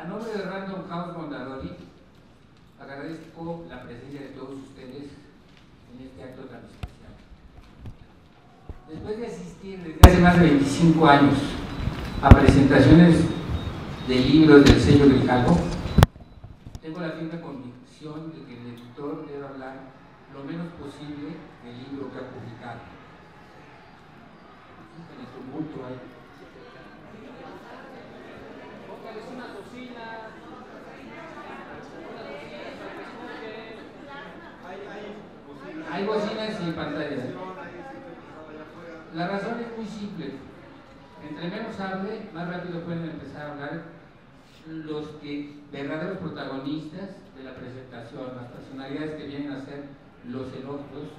A nombre de Random House Mondadori, agradezco la presencia de todos ustedes en este acto tan especial. Después de asistir desde hace más de 25 años a presentaciones de libros del sello Grijalvo, tengo la firme convicción de que el editor debe hablar lo menos posible del libro que ha publicado. En el tumulto hay. Hay bocinas y pantallas. La razón es muy simple. Entre menos hable, más rápido pueden empezar a hablar los verdaderos protagonistas de la presentación, las personalidades que vienen a ser los elogios,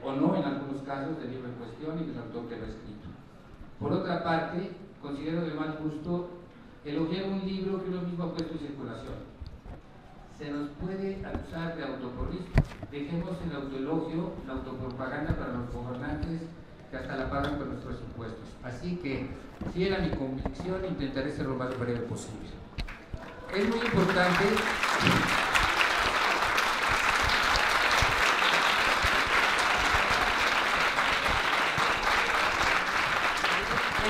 o no en algunos casos, del libro en cuestión y del autor que lo ha escrito. Por otra parte, considero de mal gusto elogiar un libro que uno mismo ha puesto en circulación. Se nos puede acusar de autoporrismo. Dejemos el autoelogio, la autopropaganda para los gobernantes que hasta la pagan con los presupuestos. Así que, fiel a mi convicción, intentaré ser lo más breve posible. Es muy importante.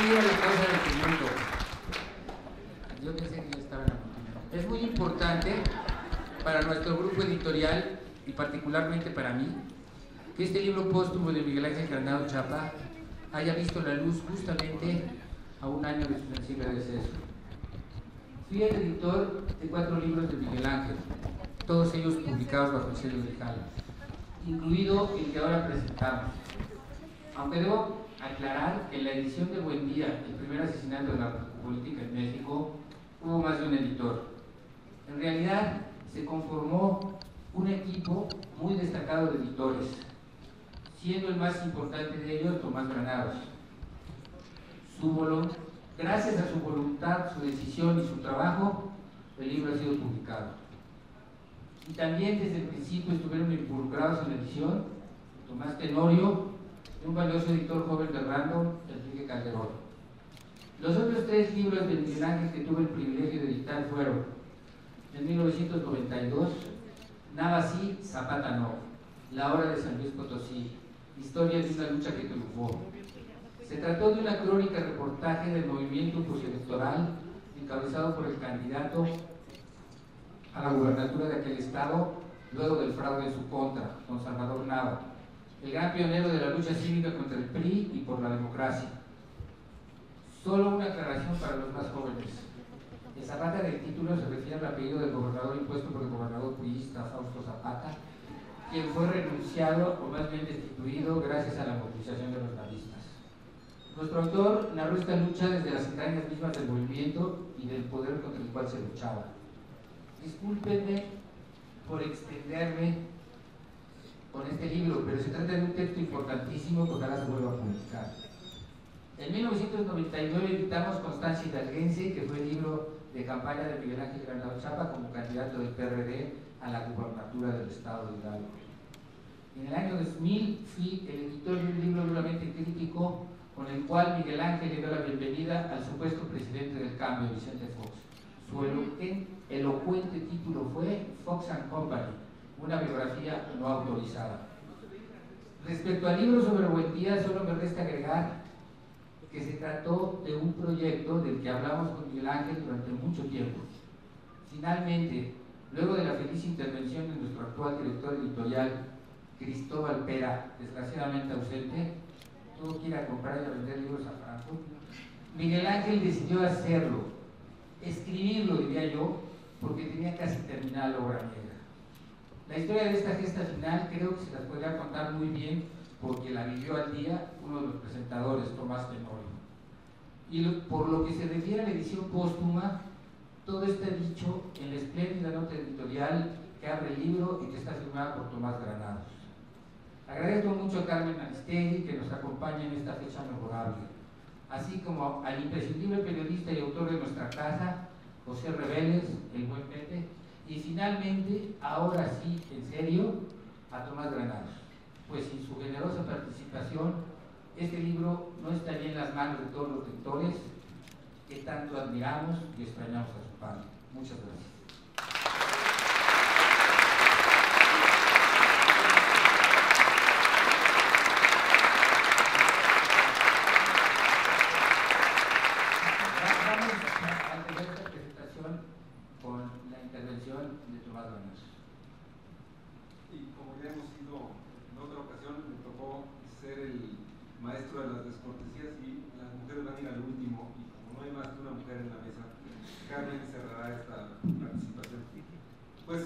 La causa del tumulto. Yo pensé que ya estaba en la continuidad. Es muy importante para nuestro grupo editorial y particularmente para mí que este libro póstumo de Miguel Ángel Granados Chapa haya visto la luz justamente a un año de su sensible deceso. Fui el editor de 4 libros de Miguel Ángel, todos ellos publicados bajo el sello Grijalvo, incluido el que ahora presentamos. Aunque debo aclarar que en la edición de Buen Día, el primer asesinato de la política en México, hubo más de un editor. En realidad, se conformó un equipo muy destacado de editores, siendo el más importante de ellos Tomás Granados. Gracias a su voluntad, su decisión y su trabajo, el libro ha sido publicado. Y también desde el principio estuvieron involucrados en la edición Tomás Tenorio y un valioso editor joven de Random, Enrique Calderón. Los otros 3 libros de Miguel Ángel que tuve el privilegio de editar fueron: en 1992, Nada sí, Zapata no, La hora de San Luis Potosí, Historia de una lucha que triunfó. Se trató de una crónica reportaje del movimiento postelectoral encabezado por el candidato a la gubernatura de aquel estado, luego del fraude en su contra, don Salvador Nava, el gran pionero de la lucha cívica contra el PRI y por la democracia. Solo una aclaración para los más jóvenes. El Zapata del título se refiere al apellido del gobernador impuesto por el gobernador priista Fausto Zapata, quien fue renunciado o más bien destituido gracias a la movilización de los navistas. Nuestro autor narró esta lucha desde las entrañas mismas del movimiento y del poder contra el cual se luchaba. Discúlpenme por extenderme con este libro, pero se trata de un texto importantísimo que ojalá se vuelva a publicar. En 1999 editamos Constancia Hidalguense, que fue el libro de campaña de Miguel Ángel Granados Chapa como candidato del PRD a la gubernatura del estado de Hidalgo. En el año 2000 fui el editor de un libro duramente crítico con el cual Miguel Ángel le dio la bienvenida al supuesto presidente del cambio, Vicente Fox. Su elocuente título fue Fox and Company, una biografía no autorizada. Respecto al libro sobre Buen Día, solo me resta agregar que se trató de un proyecto del que hablamos con Miguel Ángel durante mucho tiempo. Finalmente, luego de la feliz intervención de nuestro actual director editorial, Cristóbal Pera, desgraciadamente ausente, tuvo que ir a comprar y a vender libros a Frankfurt, Miguel Ángel decidió hacerlo, escribirlo, diría yo, porque tenía casi terminada la obra negra. La historia de esta gesta final creo que se las podría contar muy bien porque la vivió al día uno de los presentadores, Tomás Tenorio. Y por lo que se refiere a la edición póstuma, todo está dicho en la espléndida nota editorial que abre el libro y que está firmada por Tomás Granados. Agradezco mucho a Carmen Aristegui que nos acompaña en esta fecha memorable, así como al imprescindible periodista y autor de nuestra casa, José Reveles, el buen Pepe, y finalmente, ahora sí, en serio, a Tomás Granados, pues sin su generosa participación, este libro no estaría en las manos de todos los lectores que tanto admiramos y extrañamos a su padre. Muchas gracias. Maestro de las descortesías y las mujeres van a ir al último, y como no hay más que una mujer en la mesa, Carmen cerrará esta participación. Pues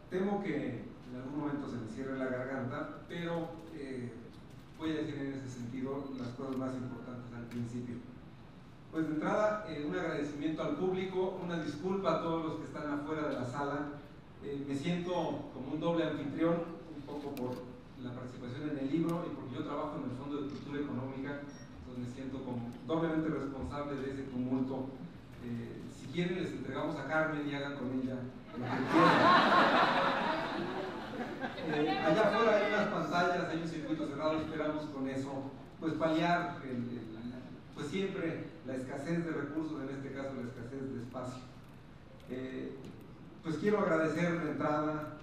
temo que en algún momento se me cierre la garganta, pero voy a decir en ese sentido las cosas más importantes al principio. Pues de entrada, un agradecimiento al público, una disculpa a todos los que están afuera de la sala. Me siento como un doble anfitrión, un poco por la participación en el libro y porque yo trabajo en el Fondo de Cultura Económica, entonces me siento como doblemente responsable de ese tumulto. Si quieren les entregamos a Carmen y hagan con ella lo que quieran. Allá afuera hay unas pantallas, hay un circuito cerrado, esperamos con eso pues paliar pues siempre la escasez de recursos, en este caso la escasez de espacio. Pues quiero agradecer de entrada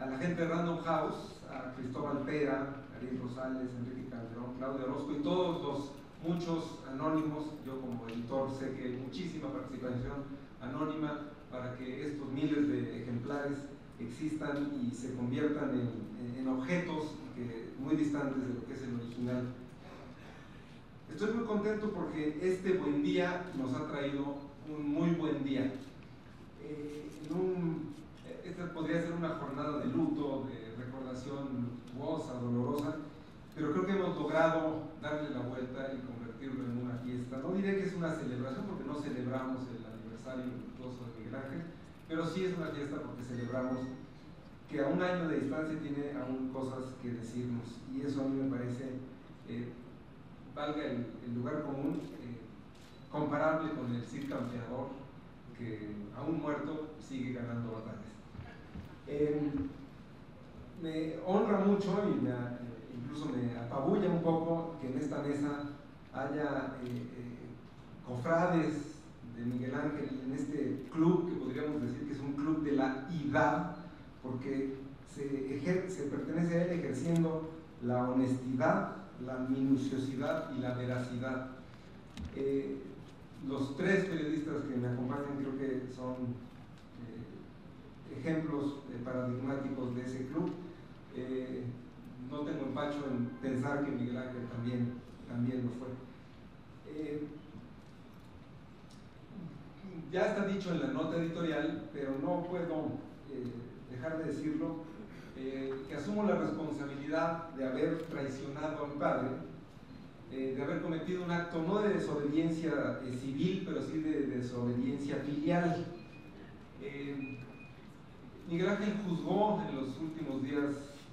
a la gente de Random House, a Cristóbal Pera, Ariel Rosales, Enrique Calderón, Claudia Orozco y todos los muchos anónimos. Yo como editor sé que hay muchísima participación anónima para que estos miles de ejemplares existan y se conviertan en objetos muy distantes de lo que es el original. Estoy muy contento porque este buen día nos ha traído un muy buen día. Esta podría ser una jornada de luto, de recordación luctuosa, dolorosa, pero creo que hemos logrado darle la vuelta y convertirlo en una fiesta. No diré que es una celebración porque no celebramos el aniversario luctuoso de Miguel Ángel, pero sí es una fiesta porque celebramos que a un año de distancia tiene aún cosas que decirnos, y eso a mí me parece, valga el lugar común, comparable con el Cid Campeador, que aún muerto sigue ganando batallas. Me honra mucho y incluso me apabulla un poco que en esta mesa haya cofrades de Miguel Ángel, en este club que podríamos decir que es un club de la idad, porque se pertenece a él ejerciendo la honestidad, la minuciosidad y la veracidad. Los tres periodistas que me acompañan creo que son ejemplos paradigmáticos de ese club. No tengo empacho en pensar que Miguel Ángel también lo fue. Ya está dicho en la nota editorial, pero no puedo dejar de decirlo, que asumo la responsabilidad de haber traicionado a mi padre, de haber cometido un acto no de desobediencia civil, pero sí de desobediencia filial. Miguel Ángel juzgó en los últimos días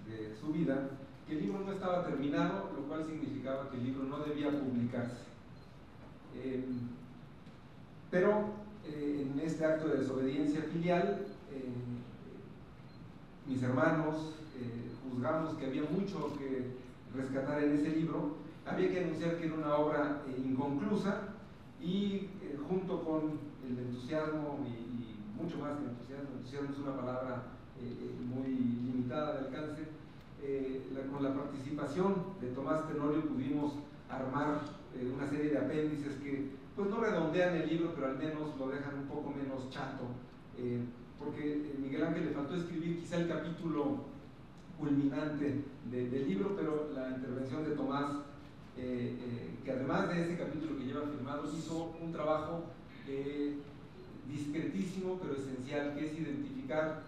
de su vida que el libro no estaba terminado, lo cual significaba que el libro no debía publicarse. Pero en este acto de desobediencia filial, mis hermanos juzgamos que había mucho que rescatar en ese libro. Había que anunciar que era una obra inconclusa y junto con el entusiasmo y mucho más que entusiasmo es una palabra muy limitada de alcance, con la participación de Tomás Tenorio pudimos armar una serie de apéndices que pues no redondean el libro, pero al menos lo dejan un poco menos chato, porque Miguel Ángel le faltó escribir quizá el capítulo culminante del libro, pero la intervención de Tomás, que además de ese capítulo que lleva firmado, hizo un trabajo discretísimo pero esencial, que es identificar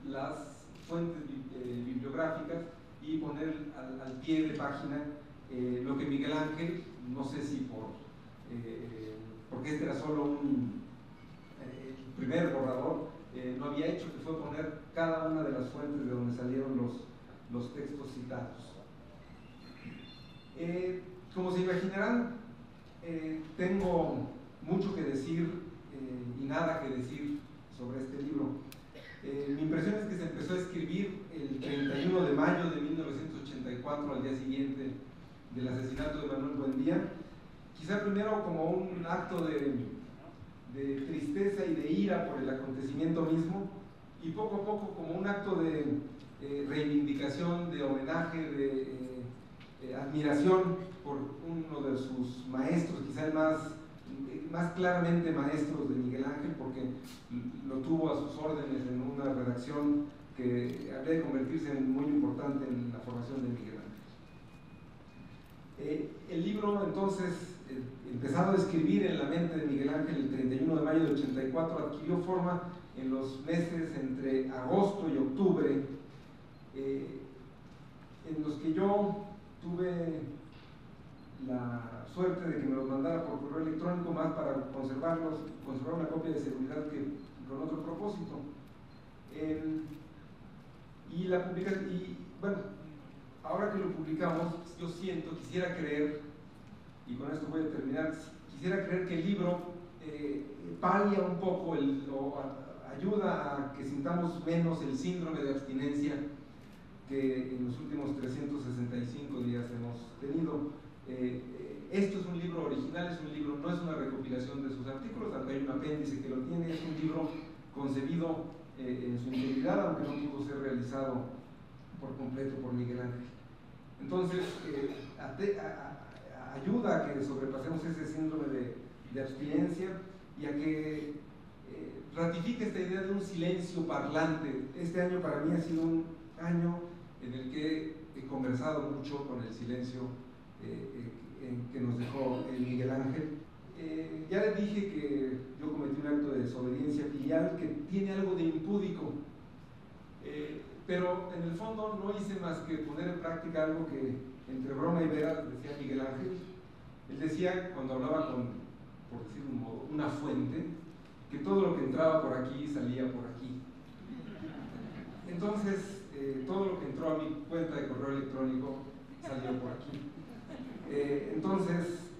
las fuentes bibliográficas y poner al pie de página lo que Miguel Ángel, no sé si porque este era solo el primer borrador, no había hecho, que fue poner cada una de las fuentes de donde salieron los textos citados. Como se imaginarán, tengo mucho que decir y nada que decir sobre este libro. Mi impresión es que se empezó a escribir el 31 de mayo de 1984, al día siguiente del asesinato de Manuel Buendía. quizá primero como un acto de tristeza y de ira por el acontecimiento mismo, y poco a poco como un acto de reivindicación, de homenaje, de admiración por uno de sus maestros, quizá el más claramente maestro de Miguel Ángel, porque lo tuvo a sus órdenes en una redacción que habría de convertirse en muy importante en la formación de Miguel Ángel. El libro, entonces, empezado a escribir en la mente de Miguel Ángel el 31 de mayo de 84, adquirió forma en los meses entre agosto y octubre, en los que yo tuve la suerte de que me los mandara por correo electrónico, más para conservar una copia de seguridad que con otro propósito. Y la publicación, y bueno, ahora que lo publicamos, yo quisiera creer, y con esto voy a terminar, quisiera creer que el libro palia un poco, o ayuda a que sintamos menos el síndrome de abstinencia que en los últimos 365 días hemos tenido. Esto es un libro original, no es una recopilación de sus artículos, aunque hay un apéndice que lo tiene, es un libro concebido en su integridad, aunque no pudo ser realizado por completo por Miguel Ángel. Entonces, ayuda a que sobrepasemos ese síndrome de abstinencia y a que ratifique esta idea de un silencio parlante. Este año para mí ha sido un año en el que he conversado mucho con el silencio que nos dejó Miguel Ángel. Ya les dije que yo cometí un acto de desobediencia filial que tiene algo de impúdico, pero en el fondo no hice más que poner en práctica algo que entre broma y veras decía Miguel Ángel. Él decía, cuando hablaba con, por decir un modo, una fuente, que todo lo que entraba por aquí salía por aquí. Entonces, todo lo que entró a mi cuenta de correo electrónico salió por aquí. Entonces,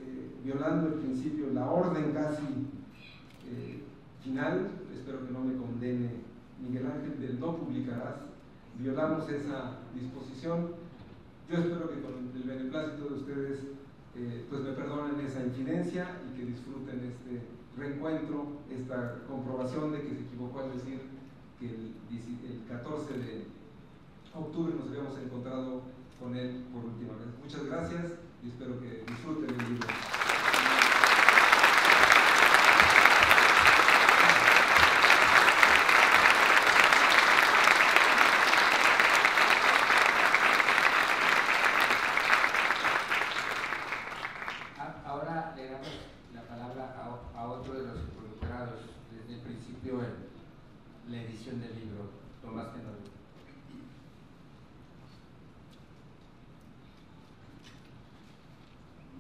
violando el principio, la orden casi final, espero que no me condene Miguel Ángel, del no publicarás, violamos esa disposición. Yo espero que con el beneplácito de ustedes pues me perdonen esa infidencia y que disfruten este reencuentro, esta comprobación de que se equivocó al decir que el 14 de octubre nos habíamos encontrado con él por última vez. Muchas gracias y espero que disfruten el libro. Ahora le damos la palabra a otro de los involucrados desde el principio en la edición del libro, Tomás Tenorio.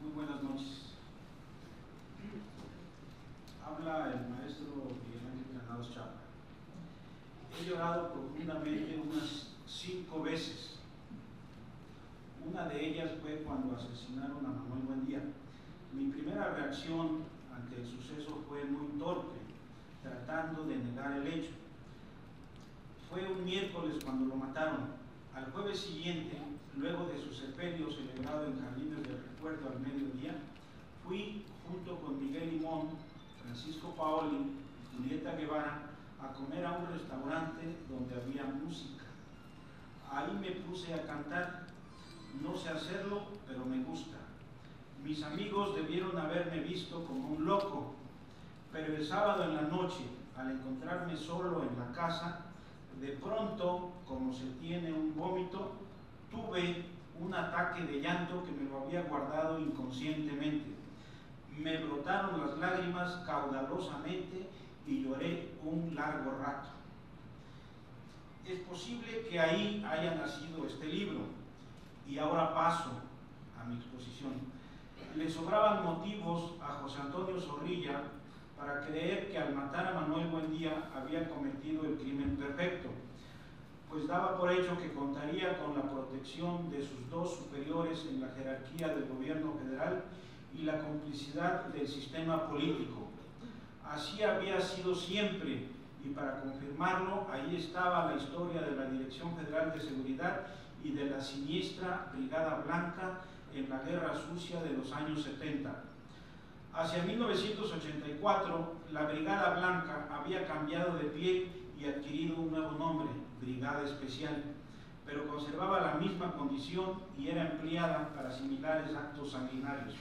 Muy buenas noches. Habla el maestro Miguel Ángel Granados Chapa. He llorado profundamente unas 5 veces. Una de ellas fue cuando asesinaron a Manuel Buendía. Mi primera reacción ante el suceso fue muy torpe, tratando de negar el hecho. Fue un miércoles cuando lo mataron. Al jueves siguiente, luego de su sepelio celebrado en Jardines del Recuerdo al mediodía, fui junto con Miguel Limón, Francisco Paoli y Julieta Guevara a comer a un restaurante donde había música. Ahí me puse a cantar. No sé hacerlo, pero me gusta. Mis amigos debieron haberme visto como un loco, pero el sábado en la noche, al encontrarme solo en la casa, de pronto, como se tiene un vómito, tuve un ataque de llanto que me lo había guardado inconscientemente. Me brotaron las lágrimas caudalosamente y lloré un largo rato. Es posible que ahí haya nacido este libro, y ahora paso a mi exposición. Le sobraban motivos a José Antonio Zorrilla para creer que al matar a Manuel Buendía había cometido el crimen perfecto, pues daba por hecho que contaría con la protección de sus 2 superiores en la jerarquía del gobierno federal y la complicidad del sistema político. Así había sido siempre, y para confirmarlo, ahí estaba la historia de la Dirección Federal de Seguridad y de la siniestra Brigada Blanca en la Guerra Sucia de los años 70. Hacia 1984, la Brigada Blanca había cambiado de pie y adquirido un nuevo nombre, Brigada Especial, pero conservaba la misma condición y era empleada para similares actos sanguinarios.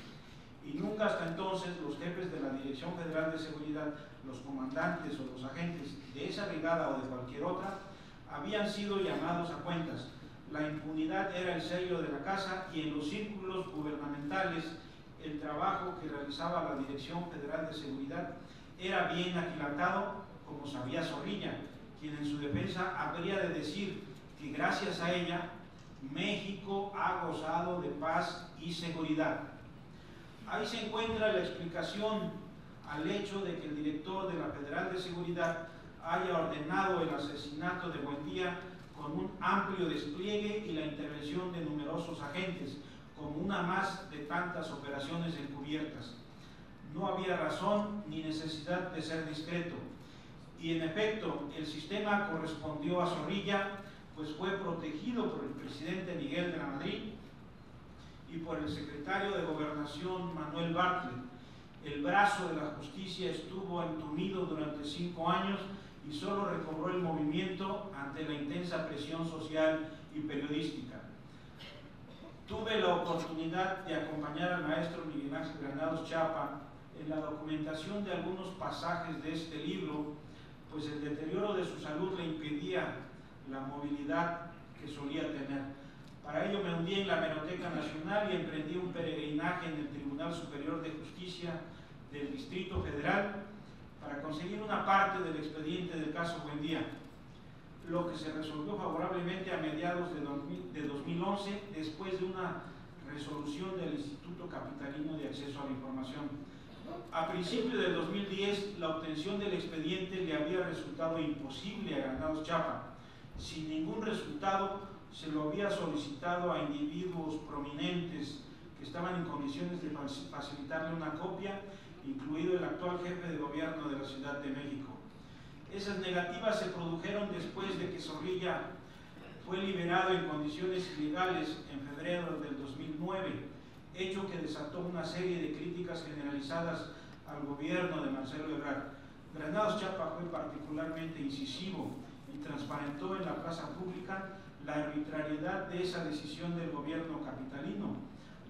Y nunca hasta entonces los jefes de la Dirección Federal de Seguridad, los comandantes o los agentes de esa brigada o de cualquier otra, habían sido llamados a cuentas. La impunidad era el sello de la casa y en los círculos gubernamentales el trabajo que realizaba la Dirección Federal de Seguridad era bien aquilatado, como sabía Zorrilla, quien en su defensa habría de decir que gracias a ella México ha gozado de paz y seguridad. Ahí se encuentra la explicación al hecho de que el director de la Federal de Seguridad haya ordenado el asesinato de Buendía con un amplio despliegue y la intervención de numerosos agentes, como una más de tantas operaciones encubiertas. No había razón ni necesidad de ser discreto. Y en efecto, el sistema correspondió a Zorrilla, pues fue protegido por el presidente Miguel de la Madrid y por el secretario de Gobernación Manuel Bartlett. El brazo de la justicia estuvo entumido durante 5 años y solo recobró el movimiento ante la intensa presión social y periodística. Tuve la oportunidad de acompañar al maestro Miguel Ángel Granados Chapa en la documentación de algunos pasajes de este libro, pues el deterioro de su salud le impedía la movilidad que solía tener. Para ello me hundí en la Hemeroteca Nacional y emprendí un peregrinaje en el Tribunal Superior de Justicia del Distrito Federal para conseguir una parte del expediente del caso Buendía, lo que se resolvió favorablemente a mediados de 2011 después de una resolución del Instituto Capitalino de Acceso a la Información. A principios de 2010, la obtención del expediente le había resultado imposible a Granados Chapa. Sin ningún resultado, se lo había solicitado a individuos prominentes que estaban en condiciones de facilitarle una copia, incluido el actual jefe de gobierno de la Ciudad de México. Esas negativas se produjeron después de que Zorrilla fue liberado en condiciones ilegales en febrero del 2009, hecho que desató una serie de críticas generalizadas al gobierno de Marcelo Ebrard. Granados Chapa fue particularmente incisivo y transparentó en la plaza pública la arbitrariedad de esa decisión del gobierno capitalino,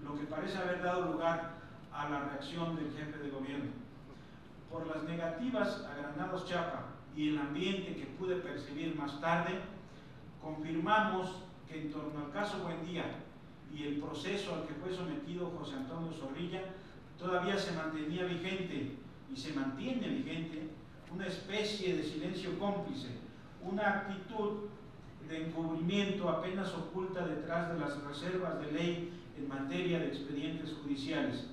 lo que parece haber dado lugar a la reacción del jefe de gobierno. Por las negativas a Granados Chapa y el ambiente que pude percibir más tarde, confirmamos que en torno al caso Buendía y el proceso al que fue sometido José Antonio Zorrilla, todavía se mantenía vigente y se mantiene vigente una especie de silencio cómplice, una actitud de encubrimiento apenas oculta detrás de las reservas de ley en materia de expedientes judiciales.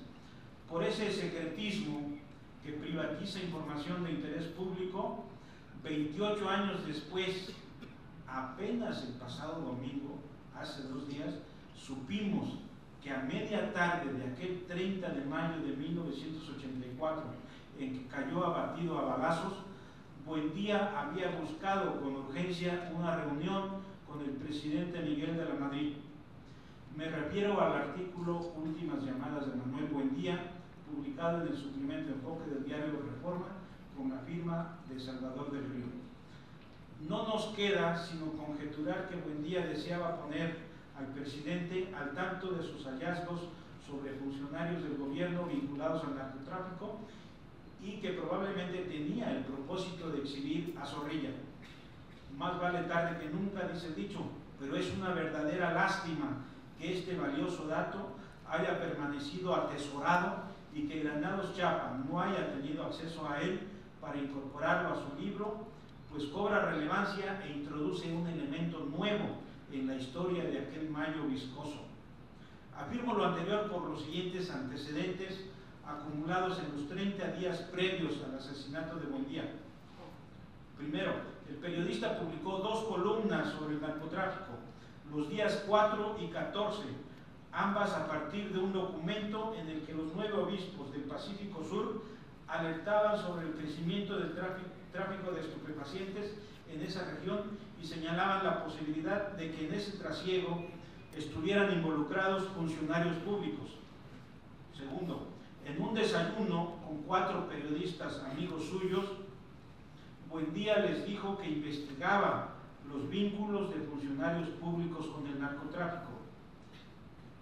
Por ese secretismo que privatiza información de interés público, 28 años después, apenas el pasado domingo, hace 2 días, supimos que a media tarde de aquel 30 de mayo de 1984, en que cayó abatido a balazos, Buendía había buscado con urgencia una reunión con el presidente Miguel de la Madrid. Me refiero al artículo Últimas llamadas de Manuel Buendía, publicado en el suplemento Enfoque del diario Reforma, con la firma de Salvador del Río. No nos queda sino conjeturar que Buendía deseaba poner al presidente al tanto de sus hallazgos sobre funcionarios del gobierno vinculados al narcotráfico y que probablemente tenía el propósito de exhibir a Zorrilla. Más vale tarde que nunca, dice el dicho, pero es una verdadera lástima que este valioso dato haya permanecido atesorado y que Granados Chapa no haya tenido acceso a él para incorporarlo a su libro, pues cobra relevancia e introduce un elemento nuevo en la historia de aquel mayo viscoso. Afirmo lo anterior por los siguientes antecedentes acumulados en los 30 días previos al asesinato de Buendía. Primero, el periodista publicó 2 columnas sobre el narcotráfico, los días 4 y 14, ambas a partir de un documento en el que los 9 obispos del Pacífico Sur alertaban sobre el crecimiento del tráfico de estupefacientes en esa región y señalaban la posibilidad de que en ese trasiego estuvieran involucrados funcionarios públicos. Segundo, En un desayuno con 4 periodistas amigos suyos, Buendía les dijo que investigaba los vínculos de funcionarios públicos con el narcotráfico.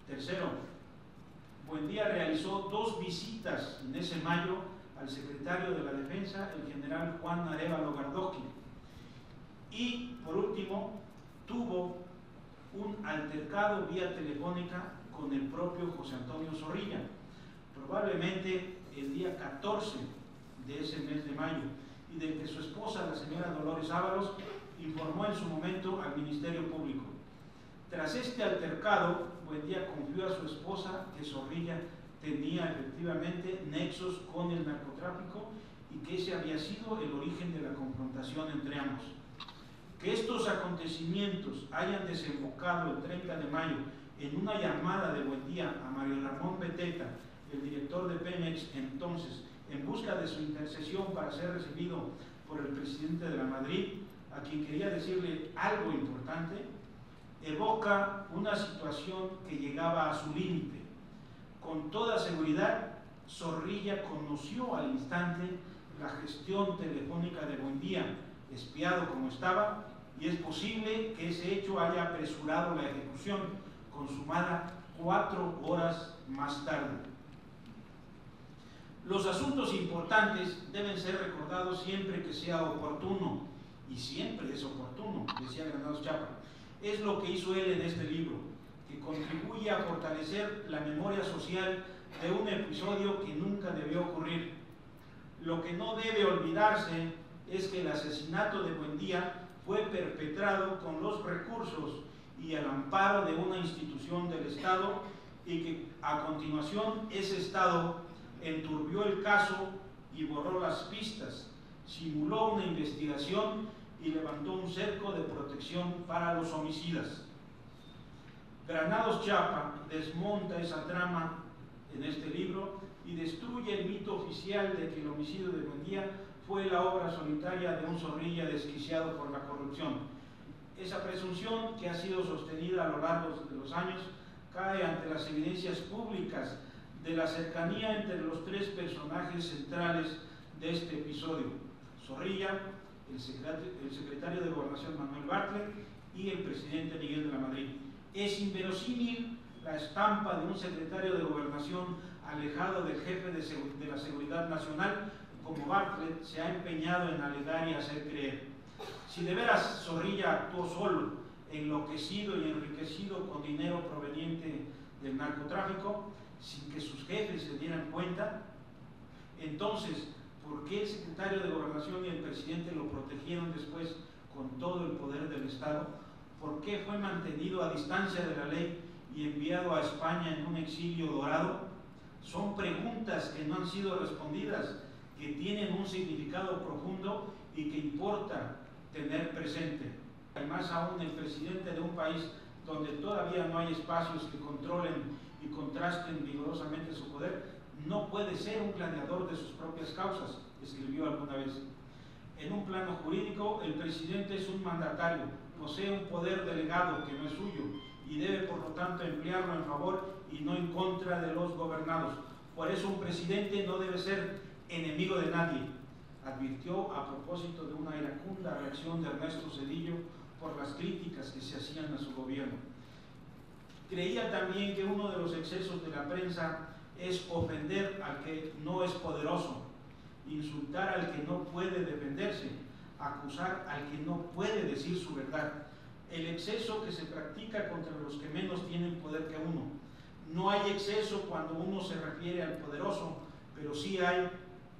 Tercero, Buendía realizó 2 visitas en ese mayo al secretario de la Defensa, el general Juan Arévalo Gardoqui. Y, por último, tuvo un altercado vía telefónica con el propio José Antonio Zorrilla, probablemente el día 14 de ese mes de mayo, y del que su esposa, la señora Dolores Ábalos, informó en su momento al Ministerio Público. Tras este altercado, Buendía confió a su esposa que Zorrilla tenía efectivamente nexos con el narcotráfico y que ese había sido el origen de la confrontación entre ambos. Que estos acontecimientos hayan desembocado el 30 de mayo en una llamada de Buendía a Mario Ramón Beteta, el director de Pemex entonces, en busca de su intercesión para ser recibido por el presidente de la Madrid, a quien quería decirle algo importante, evoca una situación que llegaba a su límite. Con toda seguridad, Zorrilla conoció al instante la gestión telefónica de Buendía, espiado como estaba, y es posible que ese hecho haya apresurado la ejecución, consumada 4 horas más tarde. Los asuntos importantes deben ser recordados siempre que sea oportuno, y siempre es oportuno, decía Granados Chapa. Es lo que hizo él en este libro, que contribuye a fortalecer la memoria social de un episodio que nunca debió ocurrir. Lo que no debe olvidarse es que el asesinato de Buendía fue perpetrado con los recursos y el amparo de una institución del Estado, y que a continuación ese Estado enturbió el caso y borró las pistas, simuló una investigación y levantó un cerco de protección para los homicidas. Granados Chapa desmonta esa trama en este libro y destruye el mito oficial de que el homicidio de Buendía fue la obra solitaria de un Zorrilla desquiciado por la corrupción. Esa presunción, que ha sido sostenida a lo largo de los años, cae ante las evidencias públicas de la cercanía entre los 3 personajes centrales de este episodio: Zorrilla, el secretario de Gobernación Manuel Bartlett y el presidente Miguel de la Madrid. Es inverosímil la estampa de un secretario de Gobernación alejado del jefe de la Seguridad Nacional, como Bartlett se ha empeñado en alegar y hacer creer. Si de veras Zorrilla actuó solo, enloquecido y enriquecido con dinero proveniente del narcotráfico, sin que sus jefes se dieran cuenta, entonces, ¿por qué el secretario de Gobernación y el presidente lo protegieron después con todo el poder del Estado? ¿Por qué fue mantenido a distancia de la ley y enviado a España en un exilio dorado? Son preguntas que no han sido respondidas, que tienen un significado profundo y que importa tener presente. Y más aún, el presidente de un país donde todavía no hay espacios que controlen y contrasten vigorosamente su poder, no puede ser un gladiador de sus propias causas, escribió alguna vez. En un plano jurídico, el presidente es un mandatario, posee un poder delegado que no es suyo y debe por lo tanto emplearlo en favor y no en contra de los gobernados. Por eso un presidente no debe ser enemigo de nadie, advirtió a propósito de una iracunda reacción de Ernesto Zedillo por las críticas que se hacían a su gobierno. Creía también que uno de los excesos de la prensa es ofender al que no es poderoso, insultar al que no puede defenderse, acusar al que no puede decir su verdad. El exceso que se practica contra los que menos tienen poder que uno. No hay exceso cuando uno se refiere al poderoso, pero sí hay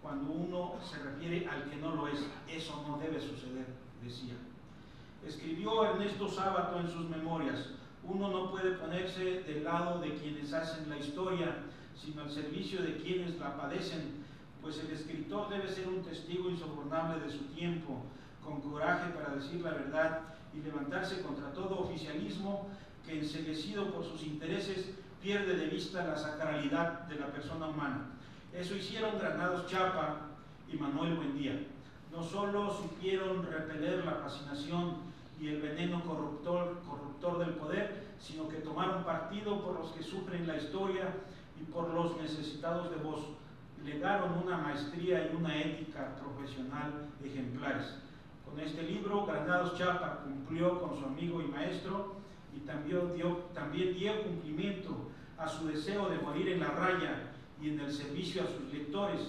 cuando uno se refiere al que no lo es. Eso no debe suceder, decía. Escribió Ernesto Sábato en sus memorias: uno no puede ponerse del lado de quienes hacen la historia, sino al servicio de quienes la padecen, pues el escritor debe ser un testigo insobornable de su tiempo, con coraje para decir la verdad y levantarse contra todo oficialismo que, enceguecido por sus intereses, pierde de vista la sacralidad de la persona humana. Eso hicieron Granados Chapa y Manuel Buendía. No solo supieron repeler la fascinación y el veneno corruptor del poder, sino que tomaron partido por los que sufren la historia y por los necesitados de voz. Legaron una maestría y una ética profesional ejemplares. Con este libro, Granados Chapa cumplió con su amigo y maestro y también dio cumplimiento a su deseo de morir en la raya y en el servicio a sus lectores,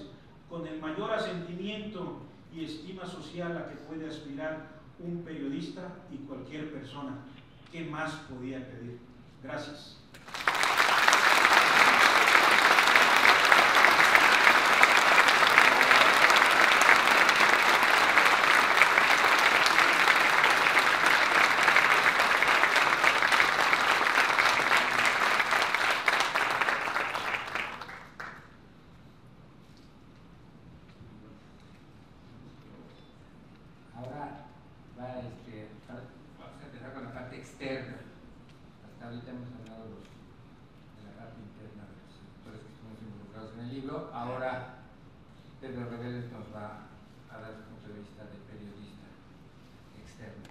con el mayor asentimiento y estima social a que puede aspirar un periodista y cualquier persona. ¿Qué más podía pedir? Gracias. Vamos a empezar con la parte externa. Hasta ahorita hemos hablado de la parte interna de los sectores que estamos involucrados en el libro. Ahora Pedro Reveles nos va a dar su punto de vista de periodista externo.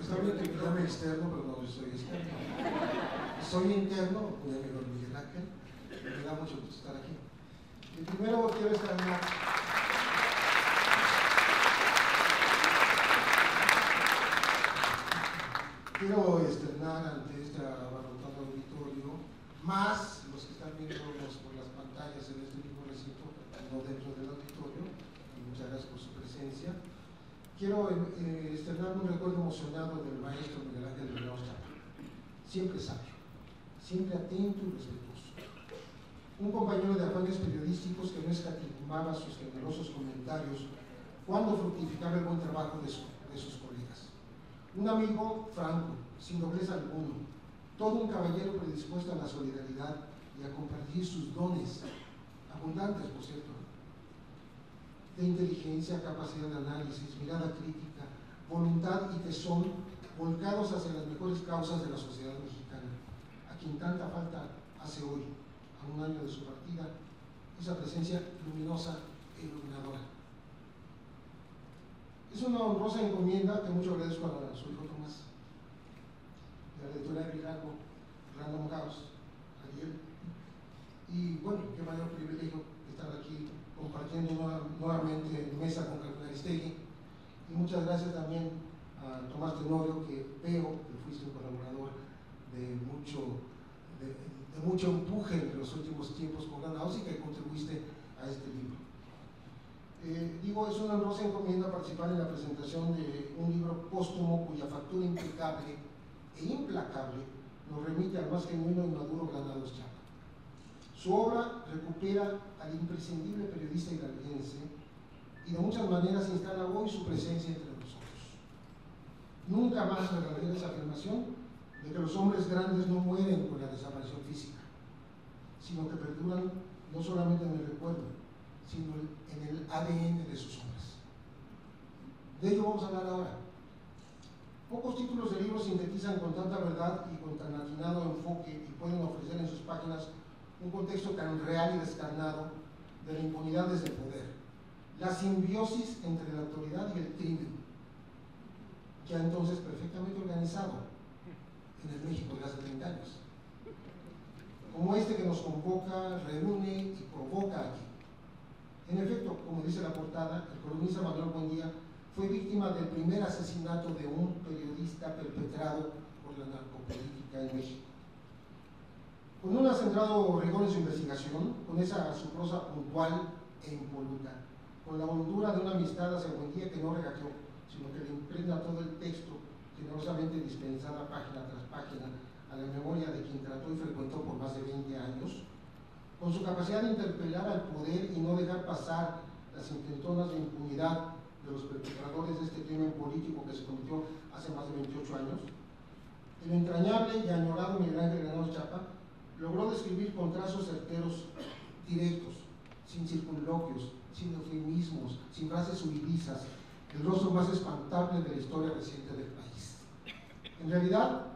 Está bien que me llame externo, pero no soy externo. Soy interno, mi amigo Miguel Ángel, me da mucho gusto estar aquí. Y primero quiero externar ante este abarrotado auditorio, más los que están viéndonos por las pantallas en este mismo recinto, no dentro del auditorio, y muchas gracias por su presencia. Quiero externar un recuerdo emocionado del maestro Miguel Ángel Granados Chapa, siempre sabio, siempre atento y respetuoso. Un compañero de afanes periodísticos que no escatimaba sus generosos comentarios cuando fructificaba el buen trabajo de sus colegas. Un amigo franco, sin doblez alguno, todo un caballero predispuesto a la solidaridad y a compartir sus dones, abundantes por cierto, de inteligencia, capacidad de análisis, mirada crítica, voluntad y tesón, volcados hacia las mejores causas de la sociedad mexicana, a quien tanta falta hace hoy, a un año de su partida, esa presencia luminosa e iluminadora. Es una honrosa encomienda que mucho agradezco a su hijo Tomás, de la editorial Ricardo, Random House, Ariel, y bueno, qué mayor privilegio estar aquí compartiendo nuevamente en mesa con Carmen Aristegui, y muchas gracias también a Tomás Tenorio, que veo que fuiste un colaborador de mucho empuje en los últimos tiempos con Granados y que contribuiste a este libro. Es una honrosa encomienda participar en la presentación de un libro póstumo cuya factura impecable e implacable nos remite al más genuino y maduro Granados Chapa. Su obra recupera al imprescindible periodista hidalguense y de muchas maneras instala hoy su presencia entre nosotros. Nunca más regalaré esa afirmación de que los hombres grandes no mueren con la desaparición física, sino que perduran no solamente en el recuerdo, sino en el ADN de sus obras. De ello vamos a hablar ahora. Pocos títulos de libros sintetizan con tanta verdad y con tan atinado enfoque y pueden ofrecer en sus páginas un contexto tan real y descarnado de la impunidad desde el poder, la simbiosis entre la autoridad y el crimen, ya entonces perfectamente organizado en el México de hace 30 años, como este que nos convoca, reúne y provoca aquí. En efecto, como dice la portada, el columnista Manuel Buendía fue víctima del primer asesinato de un periodista perpetrado por la narcopolítica en México. Con un acendrado rigor en su investigación, con esa su prosa puntual e impoluta, con la hondura de una amistad hacia Buendía que no regateó, sino que le impregna todo el texto, generosamente dispensada página tras página a la memoria de quien trató y frecuentó por más de 20 años, con su capacidad de interpelar al poder y no dejar pasar las intentonas de impunidad de los perpetradores de este crimen político que se cometió hace más de 28 años, el entrañable y añorado Miguel Ángel Granados Chapa logró describir con trazos certeros, directos, sin circunloquios, sin eufemismos, sin frases huidizas, el rostro más espantable de la historia reciente del país. En realidad,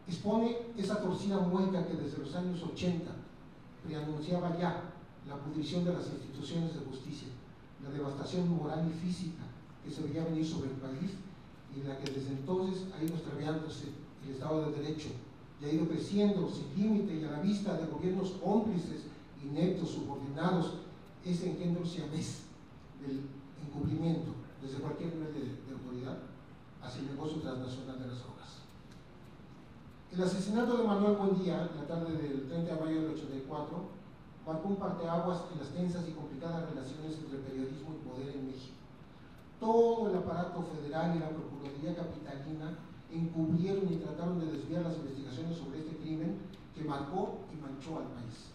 expone esa torcida mueca que desde los años 80 preanunciaba ya la pudrición de las instituciones de justicia, la devastación moral y física que que se veía venir sobre el país y en la que desde entonces ha ido extraviándose el Estado de Derecho y ha ido creciendo sin límite y a la vista de gobiernos cómplices, ineptos, subordinados, ese engendro siamés del encubrimiento desde cualquier nivel de autoridad hacia el negocio transnacional de las drogas. El asesinato de Manuel Buendía, la tarde del 30 de mayo del 84, marcó un parteaguas en las tensas y complicadas relaciones entre periodismo y poder en México. Todo el aparato federal y la Procuraduría Capitalina encubrieron y trataron de desviar las investigaciones sobre este crimen que marcó y manchó al país.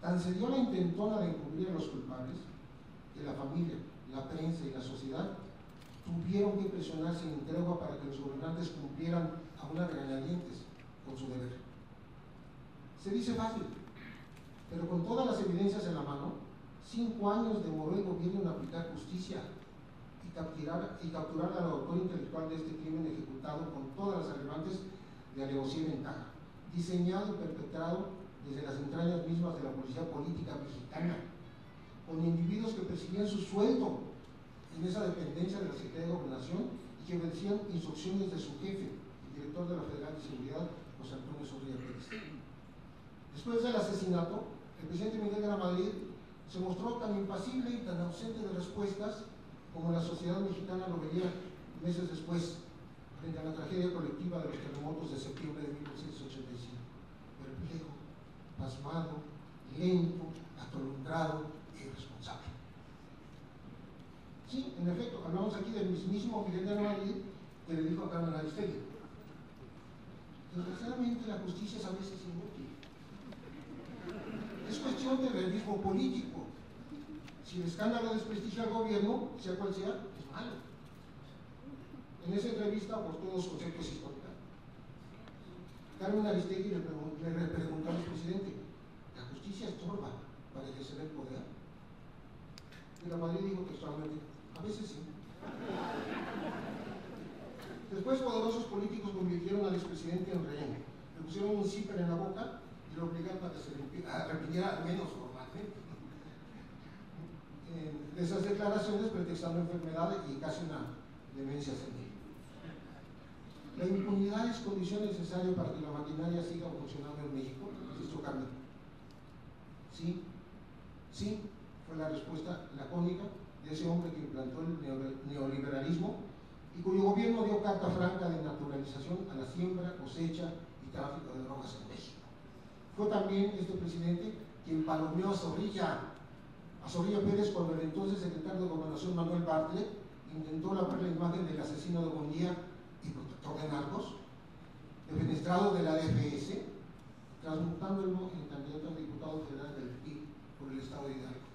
Tan se dio la intentona de encubrir a los culpables que la familia, la prensa y la sociedad tuvieron que presionar sin tregua para que los gobernantes cumplieran a una regañadientes con su deber. Se dice fácil, pero con todas las evidencias en la mano, 5 años demoró el gobierno en aplicar justicia y capturar al autor intelectual de este crimen ejecutado con todas las agravantes de alevosía y ventaja, diseñado y perpetrado desde las entrañas mismas de la policía política mexicana, con individuos que percibían su sueldo en esa dependencia de la Secretaría de Gobernación y que obedecían instrucciones de su jefe, el director de la Federal de Seguridad, José Antonio Zorrilla Pérez. Después del asesinato, el presidente Miguel de la Madrid se mostró tan impasible y tan ausente de respuestas como la sociedad mexicana lo veía meses después, frente a la tragedia colectiva de los terremotos de septiembre de 1985. Perplejo, pasmado, lento, atolondrado e irresponsable. Sí, en efecto, hablamos aquí del mismísimo Miguel de la Madrid que le dijo a Carmen Aristegui: desgraciadamente la justicia es a veces inútil. Es cuestión de realismo político. Si el escándalo desprestigia al gobierno, sea cual sea, es malo. En esa entrevista aportó 2 conceptos históricos. Carmen Aristegui le preguntó al presidente: ¿la justicia estorba para ejercer el poder? Y la Madrid dijo textualmente: a veces sí. Después, poderosos políticos convirtieron al expresidente en rehén. Le pusieron un zipper en la boca y lo obligaron a que se repitiera al menos formalmente de esas declaraciones, pretextando enfermedad y casi una demencia senil. La impunidad es condición necesaria para que la maquinaria siga funcionando en México, insistió Carmen. Sí, sí, fue la respuesta lacónica de ese hombre que implantó el neoliberalismo y cuyo gobierno dio carta franca de naturalización a la siembra, cosecha y tráfico de drogas en México. Fue también este presidente quien palomeó a Zorrilla Pérez cuando el entonces secretario de Gobernación Manuel Bartlett intentó lavar la imagen del asesino de Buendía y protector de narcos, defenestrado de la DFS, transmutándolo en candidato a diputado federal del PRI por el estado de Hidalgo.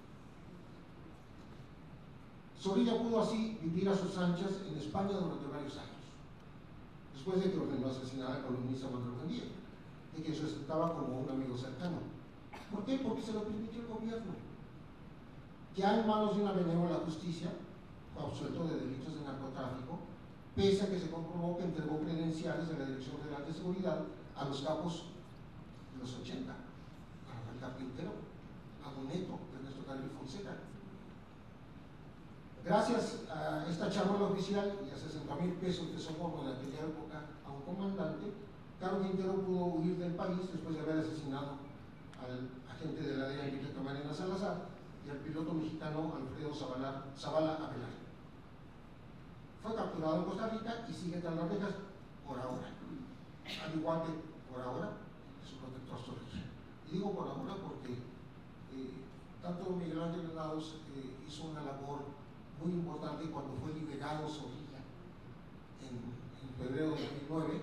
Zorrilla pudo así vivir a sus anchas en España durante varios años, después de que ordenó asesinar al columnista Manuel Buendía, de que se aceptaba como un amigo cercano. ¿Por qué? Porque se lo permitió el gobierno. Ya en manos de una benévola justicia, fue absuelto de delitos de narcotráfico, pese a que se comprobó que entregó credenciales de la Dirección Federal de Seguridad a los capos de los 80, a Rafael Carpintero, a Boneto, Ernesto Carrillo Fonseca. Gracias a esta charola oficial y a 60,000 pesos de socorro en aquella época a un comandante, Carlos Quintero pudo huir del país después de haber asesinado al agente de la DEA, Enrique Camarena Salazar, y al piloto mexicano Alfredo Zavala Avelar. Fue capturado en Costa Rica y sigue tras las rejas por ahora, al igual que por ahora su protector Zorrilla. Y digo por ahora porque tanto Miguel Ángel Granados hizo una labor muy importante cuando fue liberado Zorrilla en febrero de 2009,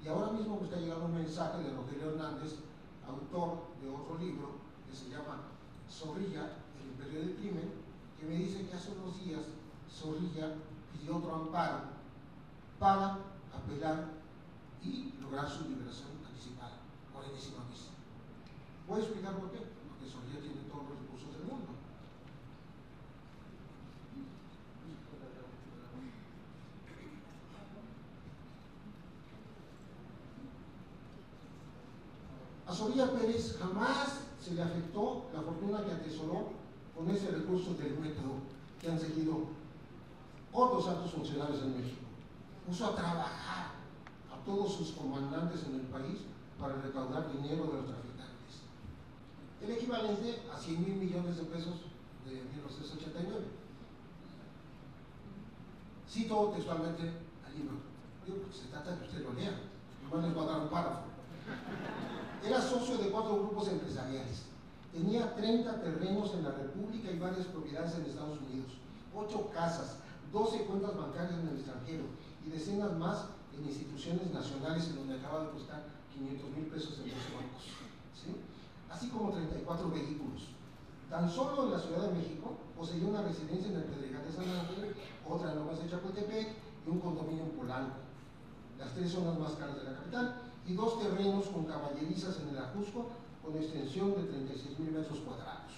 y ahora mismo me está llegando un mensaje de Rogelio Hernández, autor de otro libro que se llama Zorrilla, el imperio del crimen, que me dice que hace unos días Zorrilla pidió otro amparo para apelar y lograr su liberación anticipada por enésima vez. Voy a explicar por qué, porque Zorrilla tiene todos los recursos del mundo. A Zorrilla Pérez jamás se le afectó la fortuna que atesoró con ese recurso del método que han seguido otros altos funcionarios en México. Puso a trabajar a todos sus comandantes en el país para recaudar dinero de los traficantes. El equivalente a 100,000 millones de pesos de 1989. Cito textualmente al libro. Digo, porque se trata de que usted lo lea. Igual les voy a dar un párrafo. Era socio de 4 grupos empresariales. Tenía 30 terrenos en la República y varias propiedades en Estados Unidos, 8 casas, 12 cuentas bancarias en el extranjero y decenas más en instituciones nacionales en donde acaba de costar 500,000 pesos en los bancos, ¿sí? Así como 34 vehículos. Tan solo en la Ciudad de México poseía una residencia en el Pedregal de San Ángel, otra en Lomas de Chapultepec y un condominio en Polanco. Las 3 zonas más caras de la capital, y 2 terrenos con caballerizas en el Ajusco con extensión de 36,000 metros cuadrados.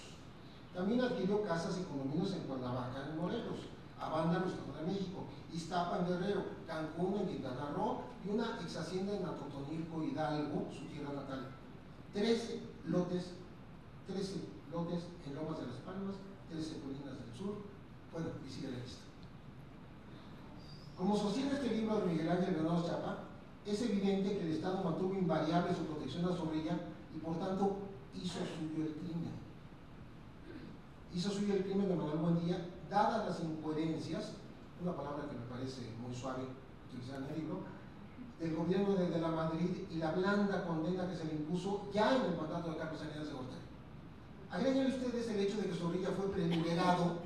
También adquirió casas y condominios en Cuernavaca, en Morelos, Abándaro, Estado de México, Iztapa, en Guerrero, Cancún, en Quintana Roo, y una ex hacienda en Atotonilco, Hidalgo, su tierra natal. 13 lotes en Lomas de las Palmas, 13 en Colinas del Sur. Bueno, y sigue la lista. Como sostiene este libro de Miguel Ángel Granados Chapa, es evidente que el Estado mantuvo invariable su protección a Zorrilla y por tanto hizo suyo el crimen. Hizo suyo el crimen de Manuel Buendía, dadas las incoherencias, una palabra que me parece muy suave utilizar en el libro, del gobierno de la Madrid y la blanda condena que se le impuso ya en el mandato de Carlos Salinas de Gortari. Agreguen ustedes el hecho de que Zorrilla fue preliberado,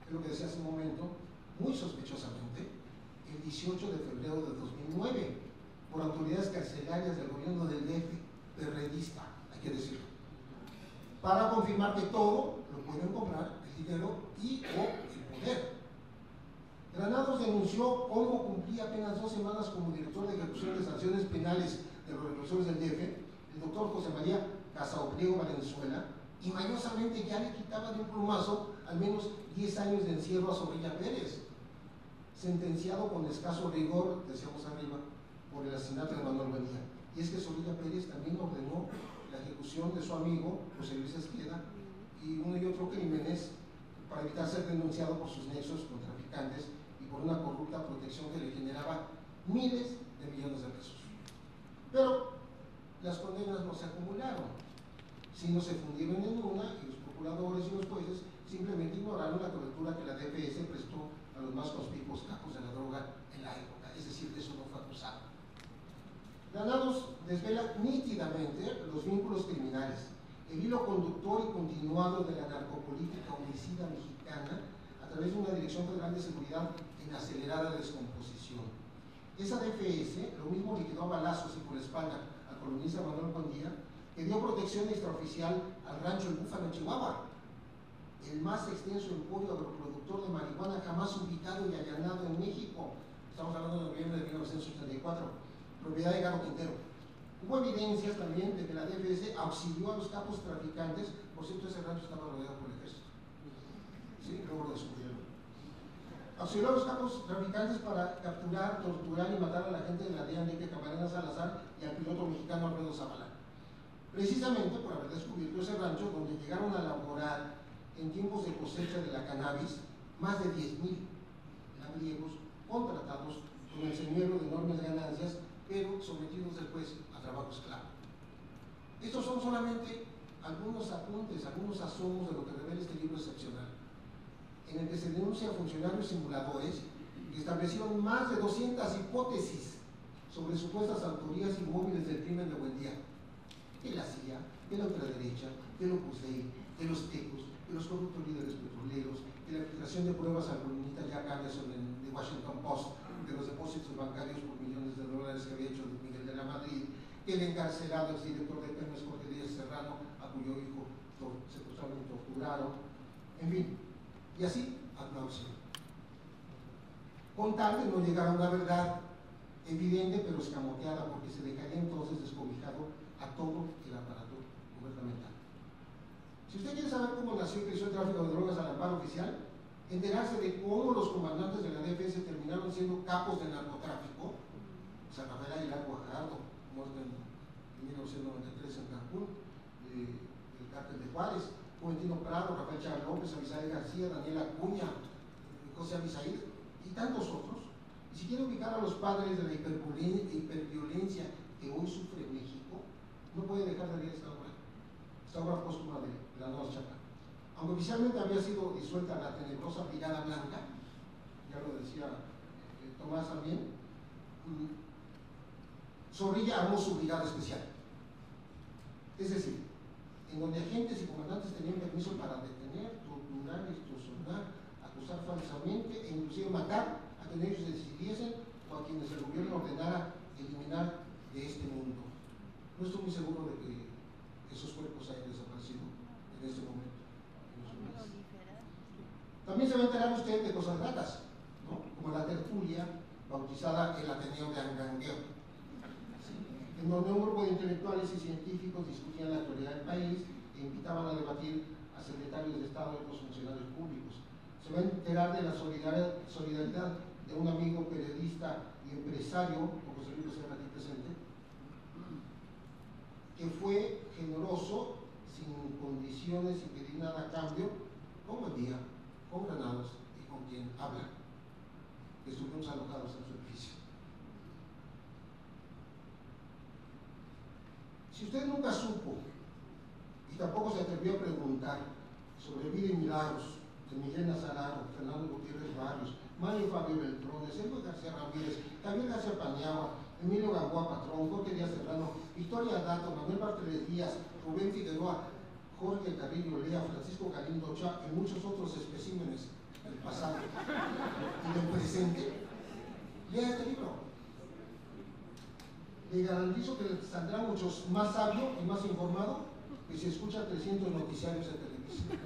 es lo que decía hace un momento, muy sospechosamente, el 18 de febrero de 2009, por autoridades carcelarias del gobierno del DF, perredista, hay que decirlo, para confirmar que todo lo pueden comprar, el dinero y o el poder. Granados denunció cómo cumplía apenas 2 semanas como director de ejecución de sanciones penales de los represores del DF, el doctor José María Casaopliego Valenzuela, y mañosamente ya le quitaba de un plumazo al menos 10 años de encierro a Zorrilla Pérez, sentenciado con escaso rigor, decíamos arriba, por el asesinato de Manuel Buendía. Y es que Zorrilla Pérez también ordenó la ejecución de su amigo José Luis Esqueda y uno y otro crímenes para evitar ser denunciado por sus nexos con traficantes y por una corrupta protección que le generaba miles de millones de pesos. Pero las condenas no se acumularon, sino se fundieron en una, y los procuradores y los jueces simplemente ignoraron la cobertura que la DPS prestó a los más conspicuos capos de la droga en la época, es decir, de eso no fue acusado. Granados desvela nítidamente los vínculos criminales, el hilo conductor y continuado de la narcopolítica homicida mexicana a través de una Dirección Federal de Seguridad en acelerada descomposición. Esa DFS lo mismo liquidó a balazos y por la espalda al columnista Manuel Buendía, que dio protección extraoficial al rancho El Búfalo en Chihuahua, el más extenso emporio agroproductor de marihuana jamás ubicado y allanado en México. Estamos hablando de noviembre de 1984, propiedad de Garo Quintero. Hubo evidencias también de que la DFS auxilió a los capos traficantes, por cierto ese rancho estaba rodeado por el ejército, ¿sí? Luego lo descubrieron. Auxilió a los capos traficantes para capturar, torturar y matar a la gente de la DEA Enrique Camarena Salazar y al piloto mexicano Alfredo Zavala, precisamente por haber descubierto ese rancho donde llegaron a laborar en tiempos de cosecha de la cannabis más de 10,000 labriegos contratados con el señuelo de enormes ganancias, pero sometidos después a trabajo esclavo. Estos son solamente algunos apuntes, algunos asomos de lo que revela este libro excepcional, en el que se denuncia a funcionarios simuladores que establecieron más de 200 hipótesis sobre supuestas autorías inmóviles del crimen de Buendía, de la CIA, de la ultraderecha, de Opus Dei, de los tecos, de los corruptos líderes petroleros, de la filtración de pruebas al columnista Jack Anderson de Washington Post, de los depósitos bancarios por millones de dólares que había hecho Miguel de la Madrid, el encarcelado exdirector de Pemex Jorge Díaz Serrano, a cuyo hijo supuestamente torturaron, en fin, y así ad nauseam. Con tal de no llegar a una verdad evidente pero escamoteada, porque se dejaría entonces descobijado a todo el aparato gubernamental. Si usted quiere saber cómo nació y creció el tráfico de drogas al amparo oficial, enterarse de cómo los comandantes de la DFS terminaron siendo capos de narcotráfico, San Rafael Aguilar Guajardo, muerto en 1993 en Cancún, el cártel de Juárez, Juventino Prado, Rafael Chávez López, Abisaíd García, Daniel Acuña, José Abisaíd, y y tantos otros. Y si quiere ubicar a los padres de la hiperviolencia que hoy sufre México, no puede dejar de leer esta obra póstuma de Granados Chapa. Aunque oficialmente había sido disuelta la tenebrosa Brigada Blanca, ya lo decía Tomás también, Zorrilla armó su brigada especial. Es decir, en donde agentes y comandantes tenían permiso para detener, torturar, extorsionar, acusar falsamente e inclusive matar a quienes ellos decidiesen o a quienes el gobierno ordenara eliminar de este mundo. No estoy muy seguro de que esos cuerpos hayan desaparecido en este momento. También se va a enterar usted de cosas raras, ¿no? Como la tertulia bautizada el Ateneo de Angangueo, en donde un grupo de intelectuales y científicos discutían la actualidad del país e invitaban a debatir a secretarios de Estado y otros funcionarios públicos. Se va a enterar de la solidaridad de un amigo periodista y empresario, como José Luis Serra aquí presente, que fue generoso, sin condiciones y pedir nada a cambio, con buen día, con Granados y con quien habla, que estuvimos alojados en su edificio. Si usted nunca supo y tampoco se atrevió a preguntar sobre vida y milagros de Miguel Nazararo, Fernando Gutiérrez Barrios, Mario Fabio Beltrones, Sergio García Ramírez, Javier García Paniagua, Emilio Gamboa Patrón, Jorge Díaz Serrano, Victoria Dato, Manuel Bartolés Díaz, Rubén Figueroa, Jorge Carrillo Lea, Francisco Galindo Ochoa y muchos otros especímenes del pasado y del presente, lea este libro. Le garantizo que saldrá mucho más sabio y más informado que si escucha 300 noticiarios de televisión.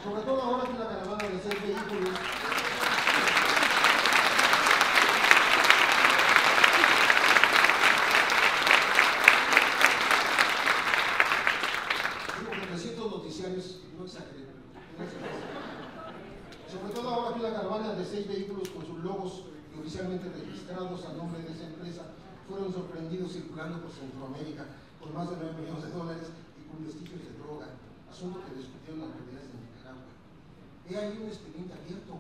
Sobre todo ahora que la caravana de 6 vehículos noticiarios, no exageren, sobre todo ahora que la caravana de 6 vehículos con sus logos oficialmente registrados a nombre de esa empresa fueron sorprendidos circulando por Centroamérica con más de $9 millones y con vestigios de droga, asunto que discutieron las autoridades de Nicaragua. He ahí un expediente abierto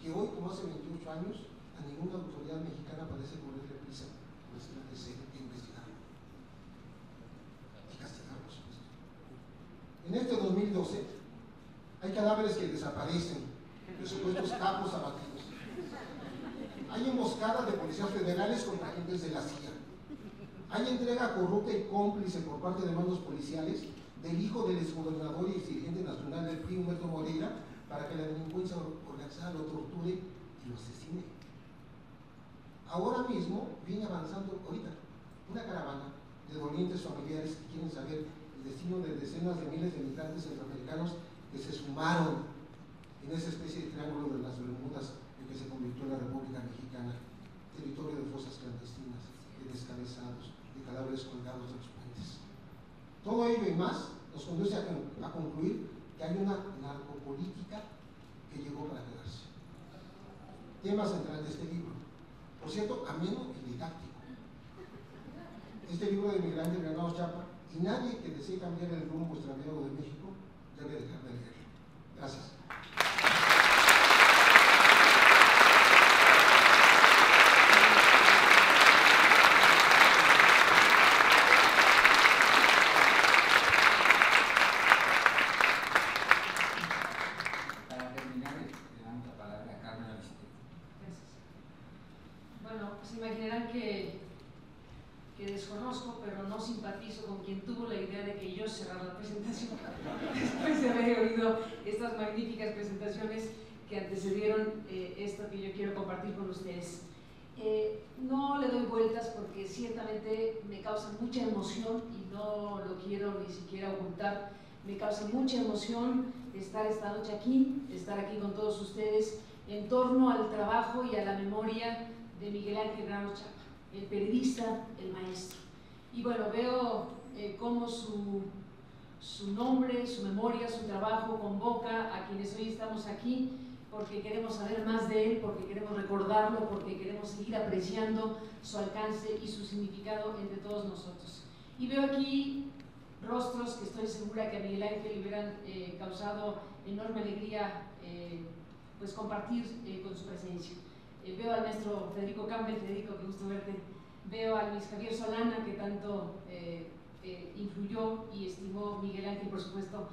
que hoy, como hace 28 años, a ninguna autoridad mexicana parece correrle prisa por esclarecer e investigar y castigar, por supuesto. En este 2012 hay cadáveres que desaparecen, de supuestos capos abatidos. Hay emboscadas de policías federales contra agentes de la CIA. Hay entrega corrupta y cómplice por parte de mandos policiales del hijo del exgobernador y exdirigente nacional del PRI, Humberto Moreira, para que la delincuencia organizada lo torture y lo asesine. Ahora mismo viene avanzando, ahorita, una caravana de dolientes familiares que quieren saber el destino de decenas de miles de migrantes centroamericanos que se sumaron en esa especie de triángulo de las Bermudas en que se convirtió la República Mexicana, territorio de fosas clandestinas, de descabezados, de cadáveres colgados de los puentes. Todo ello y más nos conduce a concluir que hay una narcopolítica que llegó para quedarse. Tema central de este libro, por cierto, ameno y didáctico. Este libro de Miguel Granados Chapa, y nadie que desee cambiar el rumbo extraviado de México debe dejar de leerlo. Gracias. Para terminar, le damos la palabra a Carmen Aristegui. Gracias. Bueno, se imaginarán que desconozco, pero no simpatizo con quien tuvo la idea de que yo cerrara la presentación después de haber oído estas magníficas presentaciones que antecedieron esto que yo quiero compartir con ustedes. No le doy vueltas porque ciertamente me causa mucha emoción y no lo quiero ni siquiera ocultar. Me causa mucha emoción estar esta noche aquí, estar aquí con todos ustedes en torno al trabajo y a la memoria de Miguel Ángel Granados Chapa, el periodista, el maestro. Y bueno, veo cómo su nombre, su memoria, su trabajo convoca a quienes hoy estamos aquí porque queremos saber más de él, porque queremos recordarlo, porque queremos seguir apreciando su alcance y su significado entre todos nosotros. Y veo aquí rostros que estoy segura que a Miguel Ángel le hubieran causado enorme alegría pues compartir con su presencia. Veo al maestro Federico Campbell. Federico, qué gusto verte. Veo a Luis Javier Solana, que tanto influyó y estimó Miguel Ángel, por supuesto.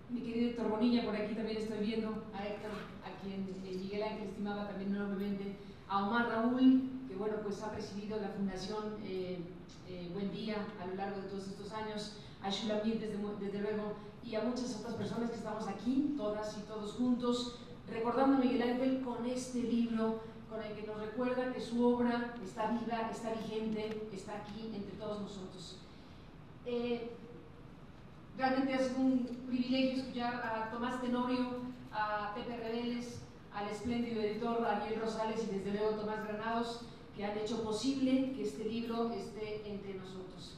Mi querido Héctor Bonilla, por aquí también estoy viendo a Héctor, a quien Miguel Ángel estimaba también enormemente. A Omar Raúl, que bueno, pues ha presidido la Fundación Buen Día a lo largo de todos estos años. A Shulamit, desde luego, y a muchas otras personas que estamos aquí, todas y todos juntos, recordando a Miguel Ángel con este libro, con el que nos recuerda que su obra está viva, está vigente, está aquí entre todos nosotros. Realmente ha sido un privilegio escuchar a Tomás Tenorio, a Pepe Reveles, al espléndido editor Ariel Rosales y desde luego Tomás Granados, que han hecho posible que este libro esté entre nosotros.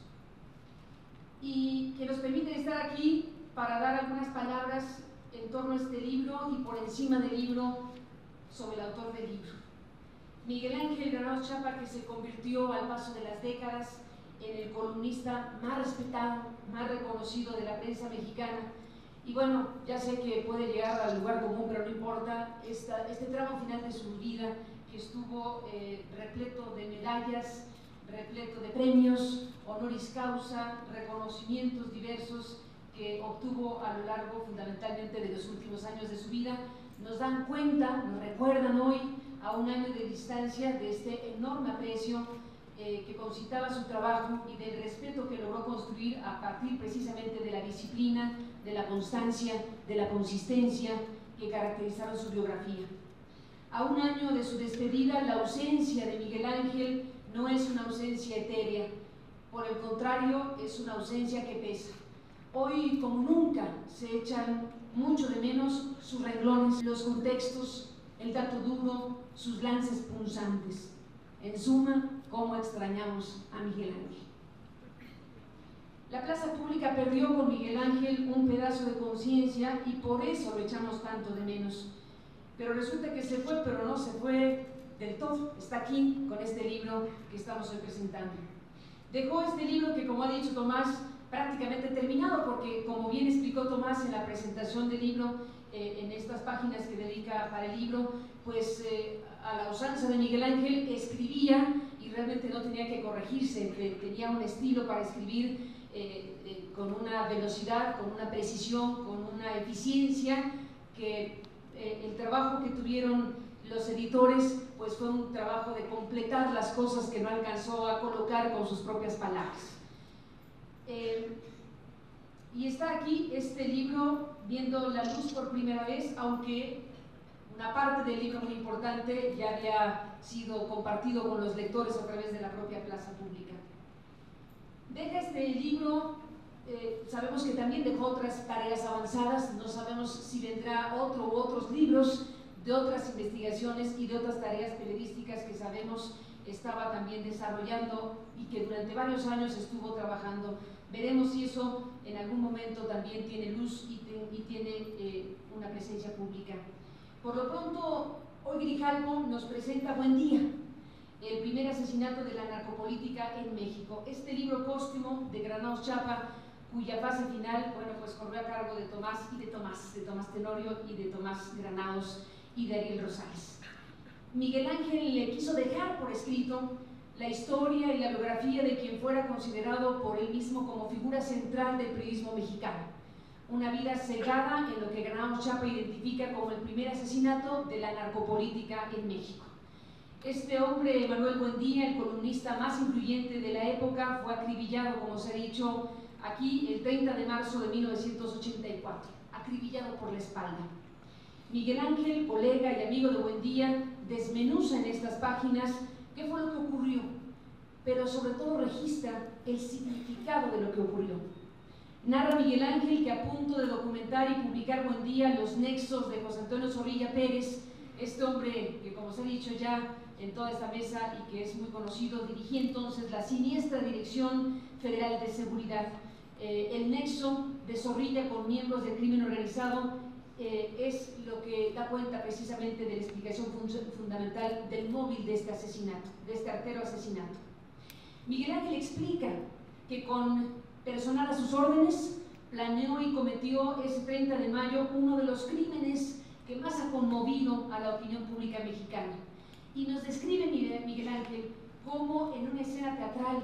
Y que nos permiten estar aquí para dar algunas palabras en torno a este libro y por encima del libro sobre el autor del libro. Miguel Ángel Granados Chapa, que se convirtió al paso de las décadas en el columnista más respetado, más reconocido de la prensa mexicana. Y bueno, ya sé que puede llegar al lugar común, pero no importa, este tramo final de su vida, que estuvo repleto de medallas, repleto de premios, honoris causa, reconocimientos diversos que obtuvo a lo largo fundamentalmente de los últimos años de su vida, nos dan cuenta, nos recuerdan hoy, a un año de distancia, de este enorme aprecio que concitaba su trabajo y del respeto que logró construir a partir precisamente de la disciplina, de la constancia, de la consistencia que caracterizaron su biografía. A un año de su despedida, la ausencia de Miguel Ángel no es una ausencia etérea, por el contrario, es una ausencia que pesa. Hoy, como nunca, se echan mucho de menos sus renglones, los contextos, el dato duro, sus lances punzantes. En suma, cómo extrañamos a Miguel Ángel. La plaza pública perdió con Miguel Ángel un pedazo de conciencia y por eso lo echamos tanto de menos. Pero resulta que se fue, pero no se fue del todo. Está aquí con este libro que estamos hoy presentando. Dejó este libro que, como ha dicho Tomás, prácticamente terminado, porque como bien explicó Tomás en la presentación del libro, en estas páginas que dedica para el libro, pues a la usanza de Miguel Ángel escribía y realmente no tenía que corregirse, tenía un estilo para escribir con una velocidad, con una precisión, con una eficiencia, que el trabajo que tuvieron los editores pues fue un trabajo de completar las cosas que no alcanzó a colocar con sus propias palabras. Y está aquí este libro viendo la luz por primera vez, aunque una parte del libro muy importante ya había sido compartido con los lectores a través de la propia plaza pública. Deja este libro, sabemos que también dejó otras tareas avanzadas, no sabemos si vendrá otro u otros libros de otras investigaciones y de otras tareas periodísticas que sabemos estaba también desarrollando y que durante varios años estuvo trabajando. Veremos si eso en algún momento también tiene luz y tiene una presencia pública. Por lo pronto, hoy Grijalvo nos presenta Buen Día, el primer asesinato de la narcopolítica en México. Este libro póstumo de Granados Chapa, cuya fase final, bueno, pues corrió a cargo de Tomás Tenorio y de Tomás Granados y de Ariel Rosales. Miguel Ángel le quiso dejar por escrito la historia y la biografía de quien fuera considerado por él mismo como figura central del periodismo mexicano. Una vida cegada en lo que Granados Chapa identifica como el primer asesinato de la narcopolítica en México. Este hombre, Manuel Buendía, el columnista más influyente de la época, fue acribillado, como se ha dicho aquí, el 30 de marzo de 1984, acribillado por la espalda. Miguel Ángel, colega y amigo de Buendía, desmenuza en estas páginas qué fue lo que ocurrió, pero sobre todo registra el significado de lo que ocurrió. Narra Miguel Ángel que a punto de documentar y publicar Buen Día los nexos de José Antonio Zorrilla Pérez, este hombre que, como se ha dicho ya en toda esta mesa y que es muy conocido, dirigía entonces la siniestra Dirección Federal de Seguridad. El nexo de Zorrilla con miembros del crimen organizado es lo que da cuenta precisamente de la explicación fundamental del móvil de este asesinato, de este artero asesinato. Miguel Ángel explica que con personal a sus órdenes planeó y cometió ese 30 de mayo uno de los crímenes que más ha conmovido a la opinión pública mexicana. Y nos describe Miguel Ángel cómo en una escena teatral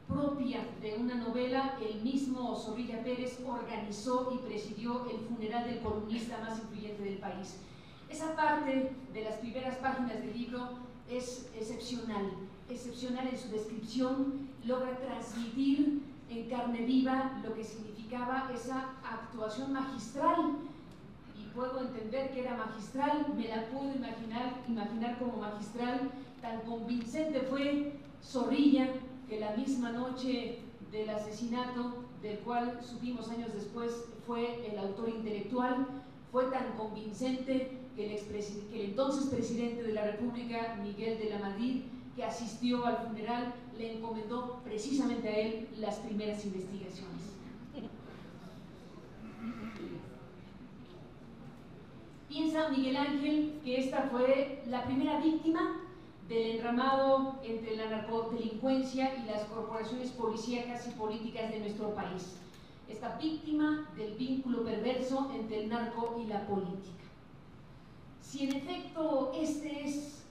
propia de una novela, el mismo Zorrilla Pérez organizó y presidió el funeral del columnista más influyente del país. Esa parte de las primeras páginas del libro es excepcional en su descripción, logra transmitir en carne viva lo que significaba esa actuación magistral, y puedo entender que era magistral, me la puedo imaginar como magistral. Tan convincente fue Zorrilla que la misma noche del asesinato, del cual supimos años después fue el autor intelectual, fue tan convincente que el entonces presidente de la República, Miguel de la Madrid, que asistió al funeral, le encomendó precisamente a él las primeras investigaciones. Piensa Miguel Ángel que esta fue la primera víctima del entramado entre la narcodelincuencia y las corporaciones policíacas y políticas de nuestro país. Esta víctima del vínculo perverso entre el narco y la política. Si en efecto este es,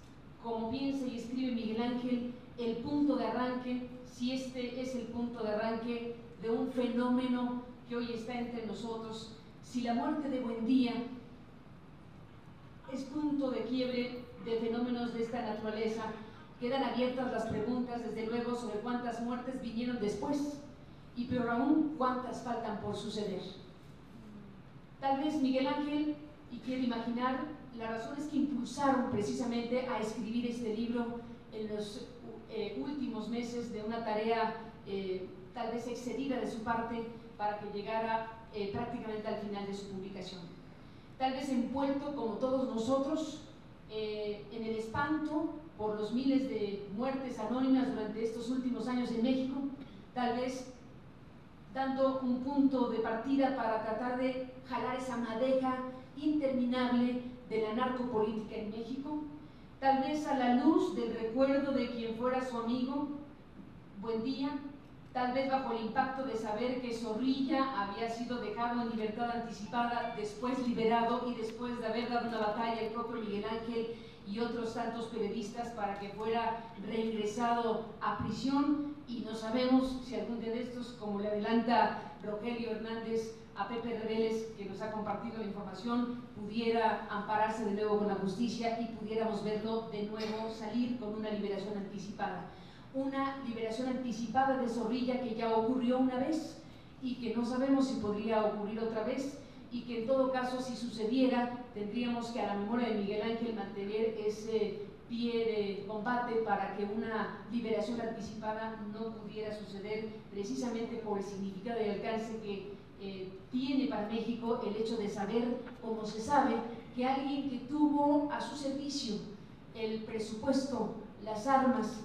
como piensa y escribe Miguel Ángel, el punto de arranque, si este es el punto de arranque de un fenómeno que hoy está entre nosotros, si la muerte de Buendía es punto de quiebre de fenómenos de esta naturaleza, quedan abiertas las preguntas, desde luego, sobre cuántas muertes vinieron después y peor aún, cuántas faltan por suceder. Tal vez Miguel Ángel, y quiero imaginar, las razones que impulsaron precisamente a escribir este libro en los últimos meses de una tarea tal vez excedida de su parte para que llegara prácticamente al final de su publicación. Tal vez envuelto, como todos nosotros, en el espanto por los miles de muertes anónimas durante estos últimos años en México, tal vez dando un punto de partida para tratar de jalar esa madeja interminable de la narcopolítica en México, tal vez a la luz del recuerdo de quien fuera su amigo Buendía, tal vez bajo el impacto de saber que Zorrilla había sido dejado en libertad anticipada, después liberado y después de haber dado una batalla el propio Miguel Ángel y otros tantos periodistas para que fuera reingresado a prisión, y no sabemos si algún día de estos, como le adelanta Rogelio Hernández a Pepe Reveles, que nos ha compartido la información, pudiera ampararse de nuevo con la justicia y pudiéramos verlo de nuevo salir con una liberación anticipada. Una liberación anticipada de Zorrilla que ya ocurrió una vez y que no sabemos si podría ocurrir otra vez, y que en todo caso, si sucediera, tendríamos que a la memoria de Miguel Ángel mantener ese pie de combate para que una liberación anticipada no pudiera suceder, precisamente por el significado y alcance que tiene para México el hecho de saber, como se sabe, que alguien que tuvo a su servicio el presupuesto, las armas,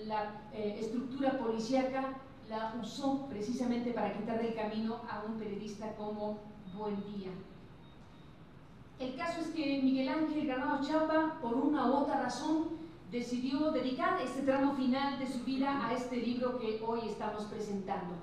la estructura policíaca, la usó precisamente para quitar del camino a un periodista como Buendía. El caso es que Miguel Ángel Granados Chapa, por una u otra razón, decidió dedicar este tramo final de su vida a este libro que hoy estamos presentando.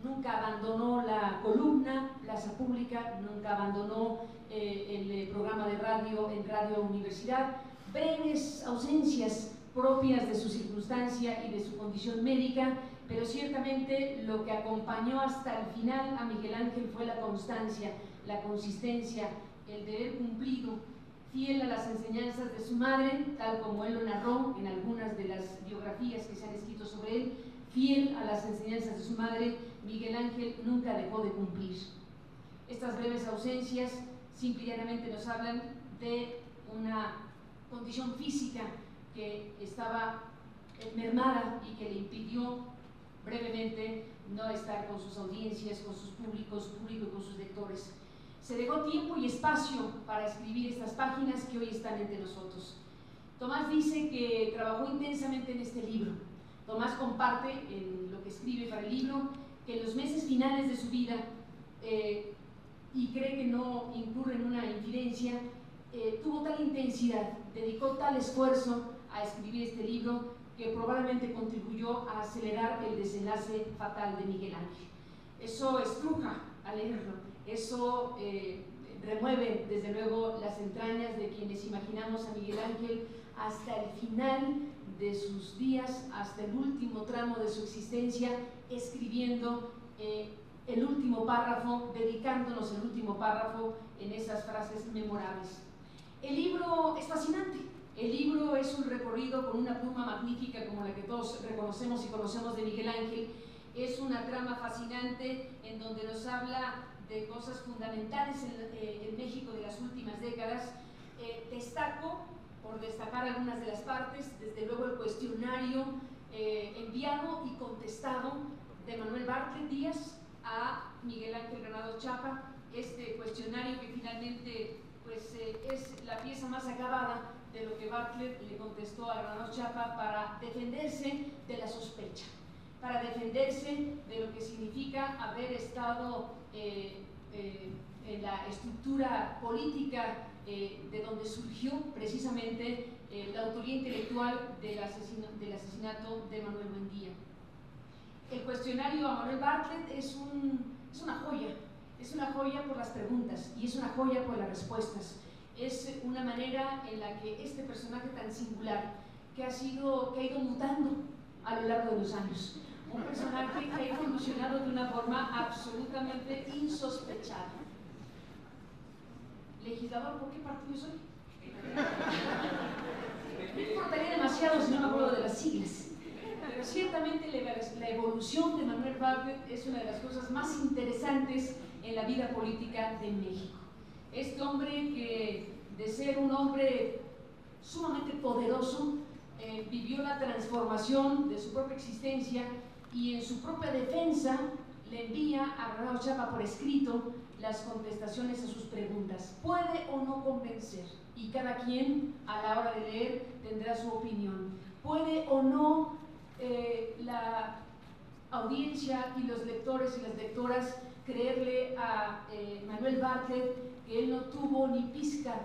Nunca abandonó la columna, Plaza Pública, nunca abandonó el programa de radio en Radio Universidad. Breves ausencias propias de su circunstancia y de su condición médica, pero ciertamente lo que acompañó hasta el final a Miguel Ángel fue la constancia, la consistencia, el deber cumplido, fiel a las enseñanzas de su madre, tal como él lo narró en algunas de las biografías que se han escrito sobre él. Fiel a las enseñanzas de su madre, Miguel Ángel nunca dejó de cumplir. Estas breves ausencias simplemente nos hablan de una condición física que estaba mermada y que le impidió brevemente no estar con sus audiencias, con sus públicos, y con sus lectores. Se dejó tiempo y espacio para escribir estas páginas que hoy están entre nosotros. Tomás dice que trabajó intensamente en este libro. Tomás comparte en lo que escribe para el libro que en los meses finales de su vida, y cree que no incurre en una infidencia, tuvo tal intensidad, dedicó tal esfuerzo a escribir este libro, que probablemente contribuyó a acelerar el desenlace fatal de Miguel Ángel. Eso estruja al leerlo, eso remueve desde luego las entrañas de quienes imaginamos a Miguel Ángel hasta el final de sus días, hasta el último tramo de su existencia, escribiendo el último párrafo, dedicándonos el último párrafo en esas frases memorables. El libro es fascinante. El libro es un recorrido con una pluma magnífica como la que todos reconocemos y conocemos de Miguel Ángel. Es una trama fascinante en donde nos habla de cosas fundamentales en México de las últimas décadas. Destaco, por destacar algunas de las partes, desde luego el cuestionario enviado y contestado de Manuel Bartlett Díaz a Miguel Ángel Granados Chapa, este cuestionario que finalmente pues, es la pieza más acabada de lo que Bartlett le contestó a Granados Chapa para defenderse de la sospecha, para defenderse de lo que significa haber estado en la estructura política de donde surgió precisamente la autoría intelectual del asesinato de Manuel Buendía. El cuestionario a Manuel Bartlett es una joya por las preguntas y es una joya por las respuestas. Es una manera en la que este personaje tan singular, que ha ido mutando a lo largo de los años, un personaje que ha evolucionado de una forma absolutamente insospechada. Legislador, ¿por qué partido soy? Me importaría demasiado si no me acuerdo de las siglas. Pero ciertamente la evolución de Manuel Bartlett es una de las cosas más interesantes en la vida política de México. Este hombre que, de ser un hombre sumamente poderoso, vivió la transformación de su propia existencia y en su propia defensa le envía a Granados Chapa por escrito las contestaciones a sus preguntas. Puede o no convencer, y cada quien a la hora de leer tendrá su opinión. Puede o no la audiencia y los lectores y las lectoras creerle a Manuel Bartlett que él no tuvo ni pizca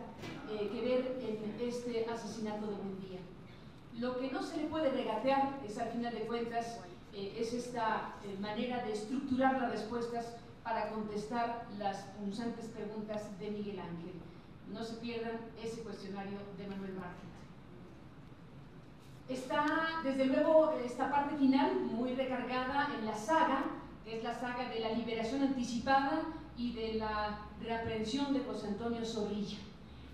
que ver en este asesinato de Buendía. Lo que no se le puede regatear es, al final de cuentas, es esta manera de estructurar las respuestas para contestar las punzantes preguntas de Miguel Ángel. No se pierdan ese cuestionario de Manuel Bartlett. Está, desde luego, esta parte final muy recargada en la saga, que es la saga de la liberación anticipada y de la reaprehensión de José Antonio Zorrilla.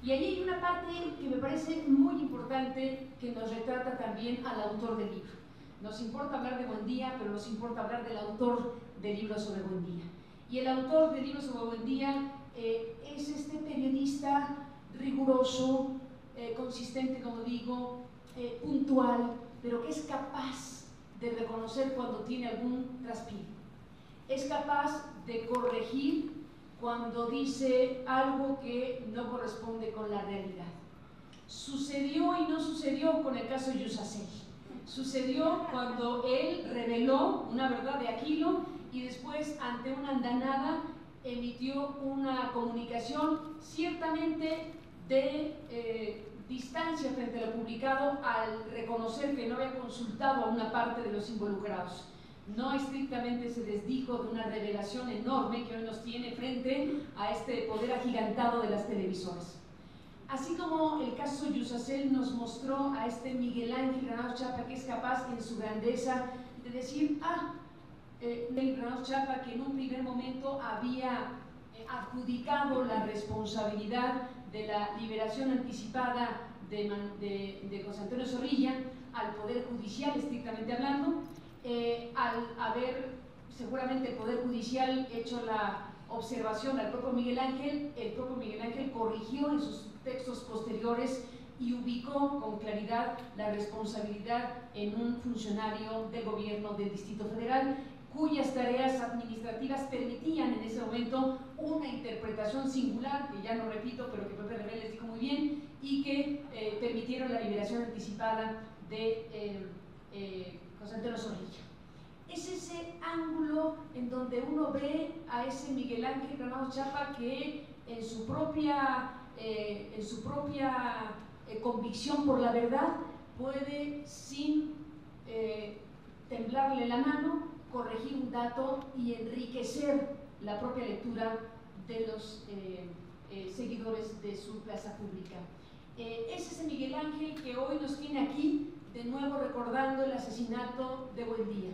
Y allí hay una parte que me parece muy importante que nos retrata también al autor del libro. Nos importa hablar de Buendía, pero nos importa hablar del autor del libro sobre Buendía. Y el autor del libro sobre Buendía es este periodista riguroso, consistente, como digo, puntual, pero que es capaz de reconocer cuando tiene algún traspié. Es capaz de corregir cuando dice algo que no corresponde con la realidad. Sucedió y no sucedió con el caso Yusacel. Sucedió cuando él reveló una verdad de Aquilo y después, ante una andanada, emitió una comunicación ciertamente de distancia frente a lo publicado, al reconocer que no había consultado a una parte de los involucrados. No estrictamente se desdijo de una revelación enorme que hoy nos tiene frente a este poder agigantado de las televisoras. Así como el caso Yusacel nos mostró a este Miguel Ángel Granados Chapa, que es capaz en su grandeza de decir, Miguel Granados Chapa, que en un primer momento había adjudicado la responsabilidad de la liberación anticipada de José Antonio Zorrilla al Poder Judicial, estrictamente hablando, al haber seguramente el Poder Judicial hecho la observación al propio Miguel Ángel, el propio Miguel Ángel corrigió en sus textos posteriores y ubicó con claridad la responsabilidad en un funcionario del gobierno del Distrito Federal, cuyas tareas administrativas permitían en ese momento una interpretación singular, que ya no repito, pero que Pepe Rebel les dijo muy bien, y que permitieron la liberación anticipada de José Antonio Zorrilla. Es ese ángulo en donde uno ve a ese Miguel Ángel Granados Chapa que en su propia convicción por la verdad puede, sin temblarle la mano, corregir un dato y enriquecer la propia lectura de los seguidores de su plaza pública. Es ese Miguel Ángel que hoy nos tiene aquí, de nuevo recordando el asesinato de Buendía.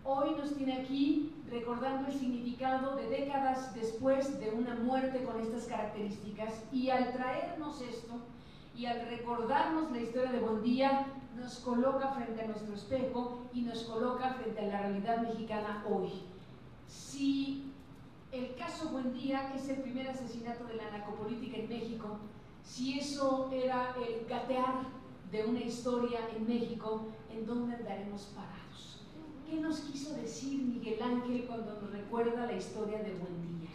Hoy nos tiene aquí recordando el significado de décadas después de una muerte con estas características, y al traernos esto y al recordarnos la historia de Buendía, nos coloca frente a nuestro espejo y nos coloca frente a la realidad mexicana hoy. Si el caso Buendía es el primer asesinato de la narcopolítica en México, si eso era el gatear de una historia en México, ¿en dónde andaremos parados? ¿Qué nos quiso decir Miguel Ángel cuando nos recuerda la historia de Buendía?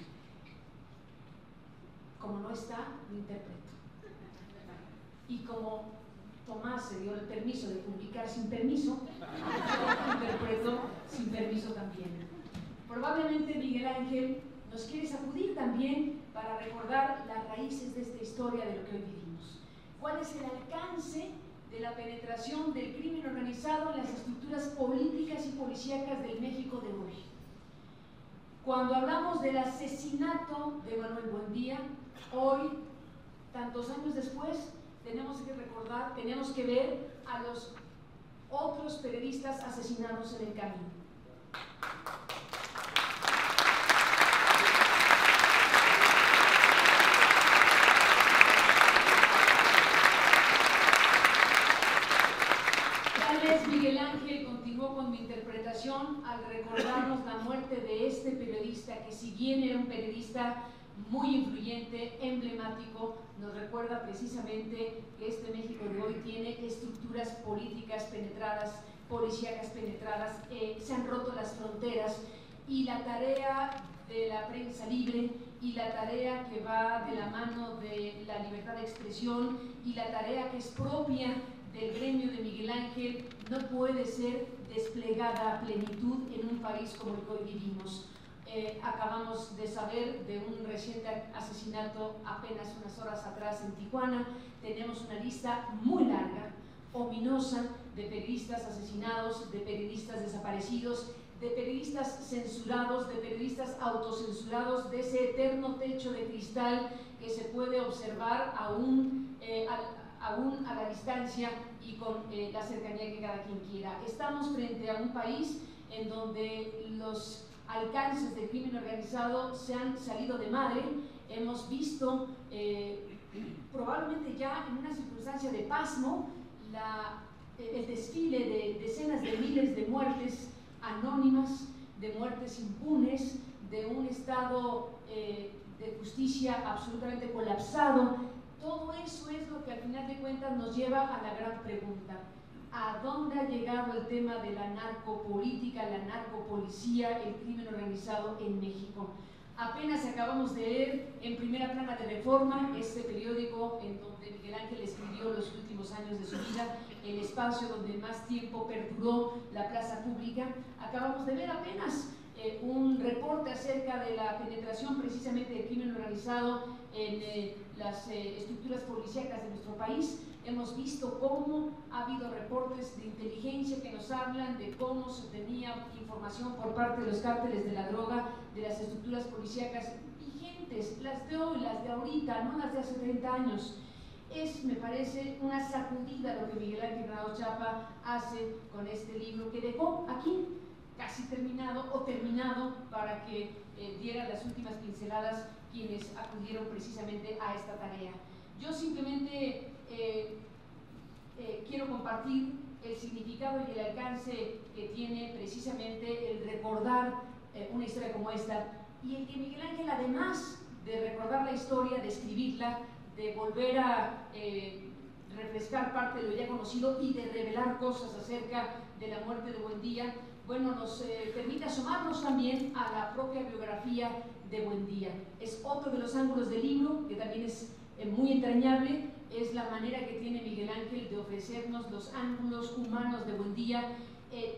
Como no está, lo interpreto. Y como Tomás se dio el permiso de publicar sin permiso, yo lo interpreto sin permiso también. Probablemente Miguel Ángel nos quiere sacudir también para recordar las raíces de esta historia de lo que hoy vivimos. ¿Cuál es el alcance de la penetración del crimen organizado en las estructuras políticas y policíacas del México de hoy? Cuando hablamos del asesinato de Manuel Buendía, hoy, tantos años después, tenemos que recordar, tenemos que ver a los otros periodistas asesinados en el camino. Miguel Ángel continuó con mi interpretación al recordarnos la muerte de este periodista que, si bien era un periodista muy influyente, emblemático, nos recuerda precisamente que este México de hoy tiene estructuras políticas penetradas, policíacas penetradas, se han roto las fronteras, y la tarea de la prensa libre y la tarea que va de la mano de la libertad de expresión y la tarea que es propia del gremio de Miguel Ángel no puede ser desplegada a plenitud en un país como el que hoy vivimos. Acabamos de saber de un reciente asesinato apenas unas horas atrás en Tijuana. Tenemos una lista muy larga, ominosa, de periodistas asesinados, de periodistas desaparecidos, de periodistas censurados, de periodistas autocensurados, de ese eterno techo de cristal que se puede observar aún a la distancia y con la cercanía que cada quien quiera. Estamos frente a un país en donde los alcances del crimen organizado se han salido de madre. Hemos visto, probablemente ya en una circunstancia de pasmo, el desfile de decenas de miles de muertes anónimas, de muertes impunes, de un estado de justicia absolutamente colapsado. Todo eso es lo que al final de cuentas nos lleva a la gran pregunta: ¿a dónde ha llegado el tema de la narcopolítica, la narcopolicía, el crimen organizado en México? Apenas acabamos de leer en Primera Plana de Reforma, este periódico en donde Miguel Ángel escribió los últimos años de su vida, el espacio donde más tiempo perduró la plaza pública. Acabamos de ver apenas un reporte acerca de la penetración precisamente del crimen organizado en las estructuras policíacas de nuestro país. Hemos visto cómo ha habido reportes de inteligencia que nos hablan de cómo se tenía información por parte de los cárteles de la droga, de las estructuras policíacas vigentes, las de hoy, las de ahorita, no las de hace 30 años. Es, me parece, una sacudida lo que Miguel Ángel Granados Chapa hace con este libro que dejó aquí casi terminado o terminado para que dieran las últimas pinceladas quienes acudieron precisamente a esta tarea. Yo simplemente quiero compartir el significado y el alcance que tiene precisamente el recordar una historia como esta, y el que Miguel Ángel, además de recordar la historia, de escribirla, de volver a refrescar parte de lo ya conocido y de revelar cosas acerca de la muerte de Buendía, bueno, nos permite asomarnos también a la propia biografía de Buendía. Es otro de los ángulos del libro que también es muy entrañable, es la manera que tiene Miguel Ángel de ofrecernos los ángulos humanos de Buendía.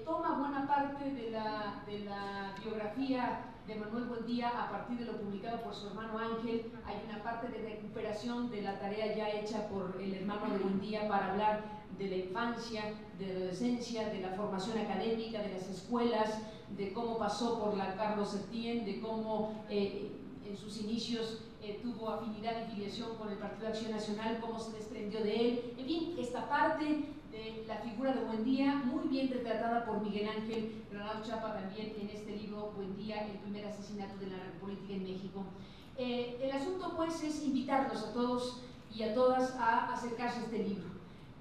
Toma buena parte de la biografía de Manuel Buendía a partir de lo publicado por su hermano Ángel. Hay una parte de recuperación de la tarea ya hecha por el hermano de Buendía para hablar de la infancia, de la adolescencia, de la formación académica, de las escuelas, de cómo pasó por la Carlos Septién, de cómo en sus inicios tuvo afinidad y filiación con el Partido de Acción Nacional, cómo se desprendió de él. En fin, esta parte de la figura de Buendía, muy bien retratada por Miguel Ángel Granados Chapa también en este libro Buendía, el primer asesinato de la política en México. El asunto pues es invitarlos a todos y a todas a acercarse a este libro,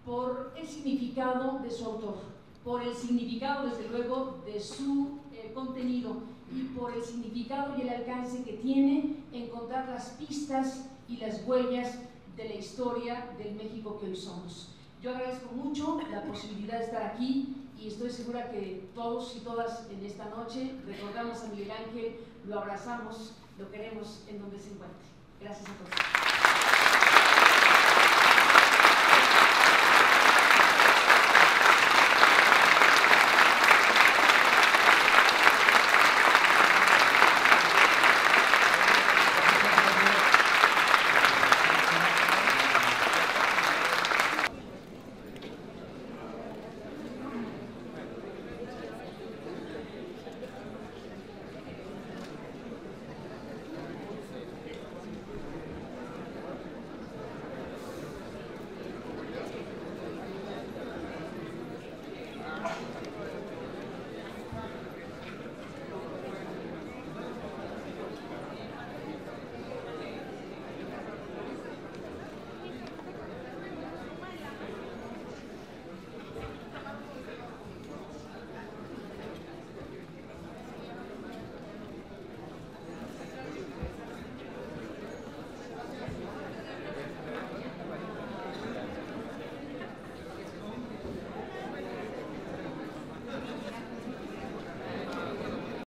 por el significado de su autor, por el significado desde luego de su contenido y por el significado y el alcance que tiene encontrar las pistas y las huellas de la historia del México que hoy somos. Yo agradezco mucho la posibilidad de estar aquí y estoy segura que todos y todas en esta noche recordamos a Miguel Ángel, lo abrazamos, lo queremos en donde se encuentre. Gracias a todos.